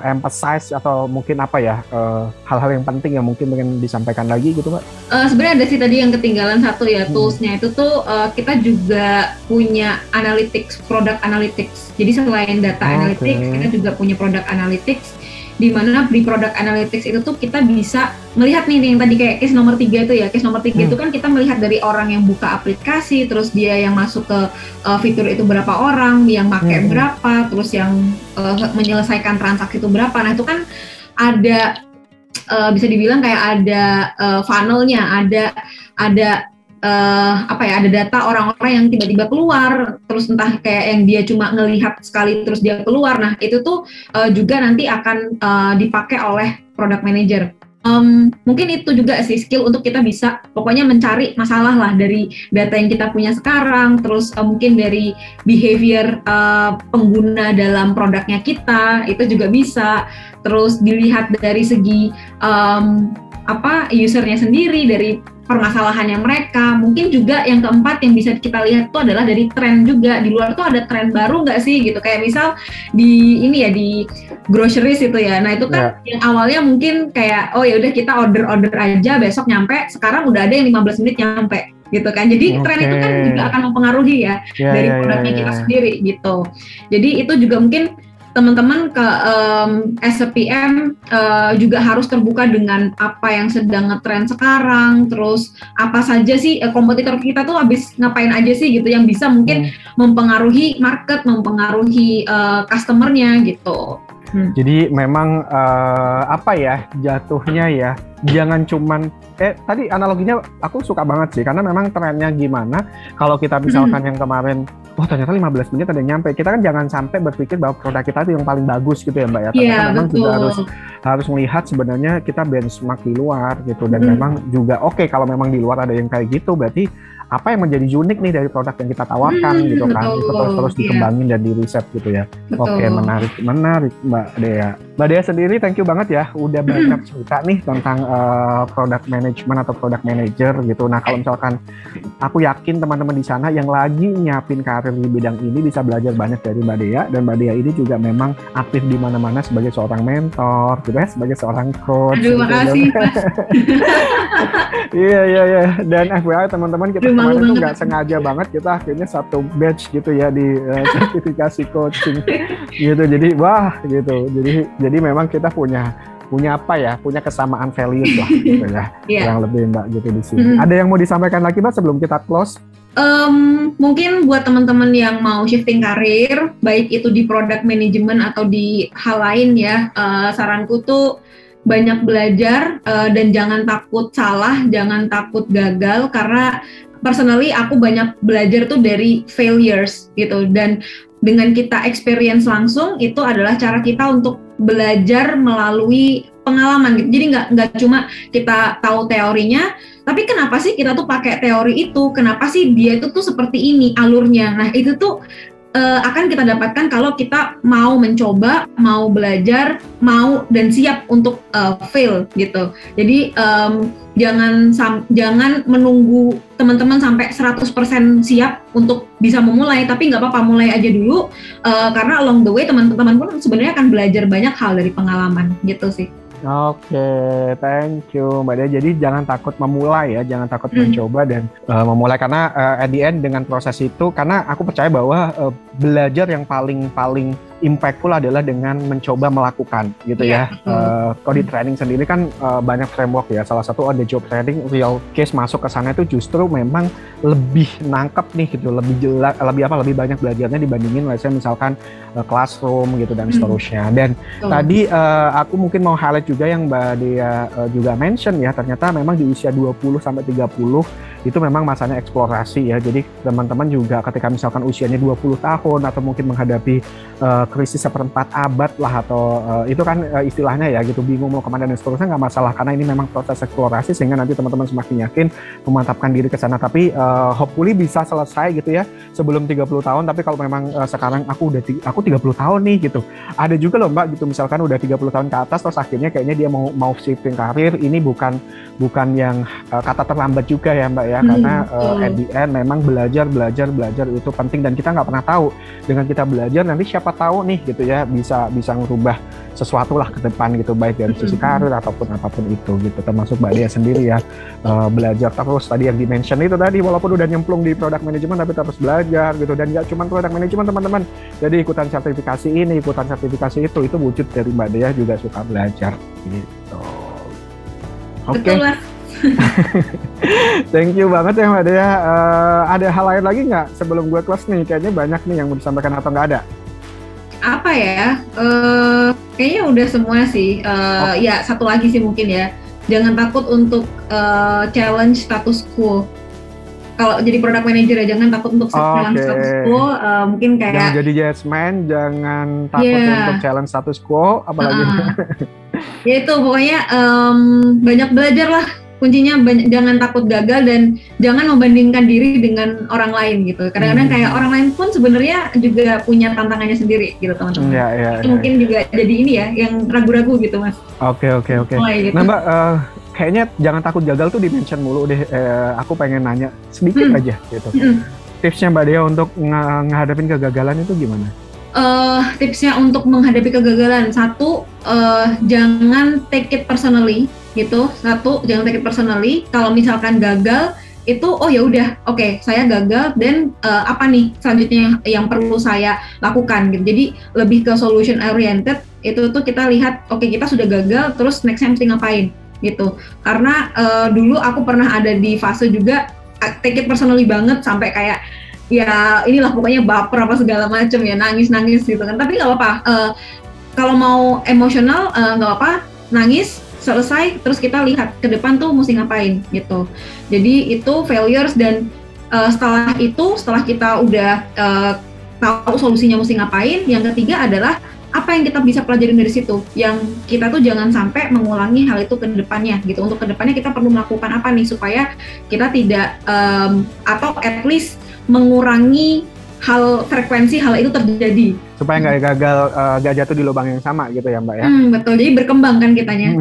emphasize atau mungkin apa ya, hal-hal yang penting yang mungkin pengen disampaikan lagi gitu Mbak? Sebenarnya ada sih tadi yang ketinggalan satu ya, toolsnya itu tuh kita juga punya analytics, product analytics. Jadi selain data analytics, kita juga punya product analytics di mana di product analytics itu tuh kita bisa melihat nih yang tadi kayak case nomor 3 itu ya. Case nomor 3 itu kan kita melihat dari orang yang buka aplikasi, terus dia yang masuk ke fitur itu berapa orang, yang pakai berapa, terus yang menyelesaikan transaksi itu berapa. Nah, itu kan ada bisa dibilang kayak ada funnel-nya, ada ada data orang-orang yang tiba-tiba keluar, terus entah kayak yang dia cuma ngelihat sekali terus dia keluar. Nah, itu tuh juga nanti akan dipakai oleh product manager. Mungkin itu juga sih skill untuk kita bisa pokoknya mencari masalah lah dari data yang kita punya sekarang, terus mungkin dari behavior pengguna dalam produknya kita, itu juga bisa. Terus dilihat dari segi usernya sendiri, dari permasalahannya mereka. Mungkin juga yang keempat yang bisa kita lihat itu adalah dari tren juga. Di luar tuh ada tren baru nggak sih gitu. Kayak misal di groceries itu ya. Nah, itu kan yang awalnya mungkin kayak ya udah kita order aja besok nyampe. Sekarang udah ada yang 15 menit nyampe gitu kan. Jadi tren itu kan juga akan mempengaruhi ya dari produknya kita sendiri gitu. Jadi itu juga mungkin teman-teman ke as a PM juga harus terbuka dengan apa yang sedang ngetren sekarang, terus apa saja sih kompetitor kita tuh habis ngapain aja sih gitu yang bisa mungkin mempengaruhi market, mempengaruhi customer-nya gitu. Jadi memang jatuhnya ya jangan cuman tadi analoginya aku suka banget sih, karena memang trennya gimana kalau kita misalkan yang kemarin ternyata 15 menit ada nyampe, kita kan jangan sampai berpikir bahwa produk kita itu yang paling bagus gitu ya Mbak ya. Ternyata memang juga harus melihat sebenarnya kita benchmark di luar gitu, dan memang juga kalau kalau memang di luar ada yang kayak gitu, berarti apa yang menjadi unik nih dari produk yang kita tawarkan gitu kan, itu terus dikembangin dan di riset gitu ya. Oke, menarik Mbak Dea. Mbak Dea sendiri thank you banget ya udah banyak cerita nih tentang product management atau product manager gitu. Nah, kalau misalkan aku yakin teman-teman di sana yang lagi nyiapin karir di bidang ini bisa belajar banyak dari Mbak Dea, dan Mbak Dea ini juga memang aktif di mana-mana sebagai seorang mentor gitu ya, sebagai seorang coach. Aduh, makasih. Iya. Dan FYI teman-teman, kita kemarin tuh nggak sengaja banget kita akhirnya satu batch gitu ya di sertifikasi coaching gitu. Jadi gitu. Jadi memang kita punya kesamaan values lah gitu ya. Yang lebih Mbak gitu di sini. Ada yang mau disampaikan lagi Mbak sebelum kita close? Mungkin buat teman-teman yang mau shifting karir, baik itu di product management atau di hal lain ya, saranku tuh banyak belajar dan jangan takut salah, jangan takut gagal, karena personally aku banyak belajar tuh dari failures gitu, dan dengan kita experience langsung itu adalah cara kita untuk belajar melalui pengalaman gitu. Jadi nggak cuma kita tahu teorinya, tapi kenapa sih kita tuh pakai teori itu, kenapa sih dia itu tuh seperti ini alurnya. Nah, itu tuh akan kita dapatkan kalau kita mau mencoba, mau belajar, mau dan siap untuk fail gitu. Jadi jangan menunggu teman-teman sampai 100% siap untuk bisa memulai, tapi nggak apa-apa, mulai aja dulu, karena along the way teman-teman pun sebenarnya akan belajar banyak hal dari pengalaman gitu sih. Oke, thank you Mbak Dea. Jadi jangan takut memulai ya, jangan takut mencoba dan memulai, karena at the end dengan proses itu, karena aku percaya bahwa belajar yang paling impactful adalah dengan mencoba melakukan gitu ya. Kalau di training sendiri kan banyak framework ya. Salah satu on the job training, real case masuk ke sana itu justru memang lebih nangkep nih gitu, lebih jelas, lebih banyak belajarnya dibandingin misalkan classroom gitu dan seterusnya. Dan tadi aku mungkin mau highlight juga yang Mbak Dea juga mention ya, ternyata memang di usia 20 sampai 30 itu memang masanya eksplorasi ya. Jadi teman-teman juga ketika misalkan usianya 20 tahun atau mungkin menghadapi krisis seperempat abad lah, atau itu kan istilahnya ya gitu, bingung mau kemana dan seterusnya, nggak masalah, karena ini memang proses eksplorasi sehingga nanti teman-teman semakin yakin memantapkan diri ke sana. Tapi hopefully bisa selesai gitu ya sebelum 30 tahun. Tapi kalau memang sekarang aku 30 tahun nih gitu, ada juga loh Mbak gitu, misalkan udah 30 tahun ke atas terus akhirnya kayaknya dia mau shifting karir, ini bukan bukan yang kata terlambat juga ya Mbak ya, karena at the end memang belajar itu penting, dan kita nggak pernah tahu dengan kita belajar nanti siapa tahu nih gitu ya bisa ngerubah sesuatu lah ke depan gitu, baik dari sisi karir ataupun apapun itu gitu. Termasuk Mbak Dea sendiri ya, belajar terus tadi yang di-mention itu tadi, walaupun udah nyemplung di product management tapi terus belajar gitu, dan nggak cuma product management teman-teman, jadi ikutan sertifikasi ini, ikutan sertifikasi itu wujud dari Mbak Dea juga suka belajar gitu. Oke. Thank you banget ya Mbak Dea. Ada hal lain lagi nggak sebelum gue close nih? Kayaknya banyak nih yang mau disampaikan atau nggak ada? Apa ya? Kayaknya udah semua sih. Ya satu lagi sih mungkin ya. Jangan takut untuk challenge status quo. Kalau jadi product manager ya jangan takut untuk challenge status quo. Mungkin kayak jangan jadi yes man, jangan takut untuk challenge status quo, apalagi. Ya itu pokoknya banyak belajar lah. Kuncinya jangan takut gagal dan jangan membandingkan diri dengan orang lain gitu. Kadang-kadang kayak orang lain pun sebenarnya juga punya tantangannya sendiri gitu teman-teman. Mungkin juga jadi ini ya yang ragu-ragu gitu Mas. Oke. Gitu. Nah Mbak, kayaknya jangan takut gagal tuh di-mention mulu deh. Aku pengen nanya sedikit aja gitu. Tipsnya Mbak Dea untuk ngadepin kegagalan itu gimana? Tipsnya untuk menghadapi kegagalan, satu, jangan take it personally gitu. Jangan take it personally. Kalau misalkan gagal itu ya udah, oke, saya gagal, dan apa nih selanjutnya yang perlu saya lakukan gitu. Jadi lebih ke solution oriented. Itu tuh kita lihat, oke, kita sudah gagal, terus next time mesti ngapain gitu. Karena dulu aku pernah ada di fase juga take it personally banget, sampai kayak ya inilah pokoknya baper apa segala macam ya, nangis gitu kan. Tapi nggak apa-apa, kalau mau emosional nggak apa-apa, nangis selesai, terus kita lihat ke depan tuh mesti ngapain gitu. Jadi itu failures, dan setelah kita udah tahu solusinya mesti ngapain, yang ketiga adalah apa yang kita bisa pelajarin dari situ, yang kita tuh jangan sampai mengulangi hal itu ke depannya gitu. Untuk ke depannya kita perlu melakukan apa nih supaya kita tidak atau at least mengurangi frekuensi hal itu terjadi. Supaya nggak jatuh di lubang yang sama gitu ya Mbak ya. Betul, jadi berkembang kan kitanya.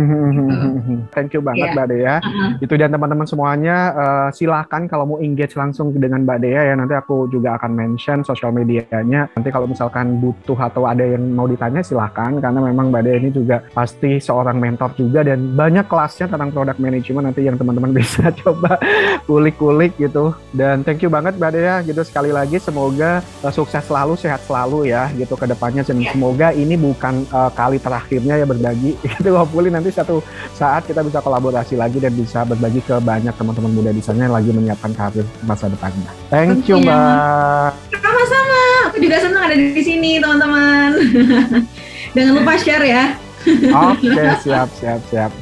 Thank you banget Mbak Dea. Itu, dan teman-teman semuanya silakan kalau mau engage langsung dengan Mbak Dea ya, nanti aku juga akan mention sosial medianya. Nanti kalau misalkan butuh atau ada yang mau ditanya silakan, karena memang Mbak Dea ini juga pasti seorang mentor juga, dan banyak kelasnya tentang product management nanti yang teman-teman bisa coba kulik-kulik gitu. Dan thank you banget Mbak Dea gitu, sekali lagi semoga sukses selalu, sehat selalu ya gitu ke depannya, dan semoga ini bukan kali terakhirnya ya berbagi gitu. Hopefully nanti satu saat kita bisa kolaborasi lagi dan bisa berbagi ke banyak teman-teman muda di sana yang lagi menyiapkan karir masa depannya. Thank you Mbak. Sama-sama, aku juga senang ada di sini teman-teman. Jangan lupa share ya. Oke, siap.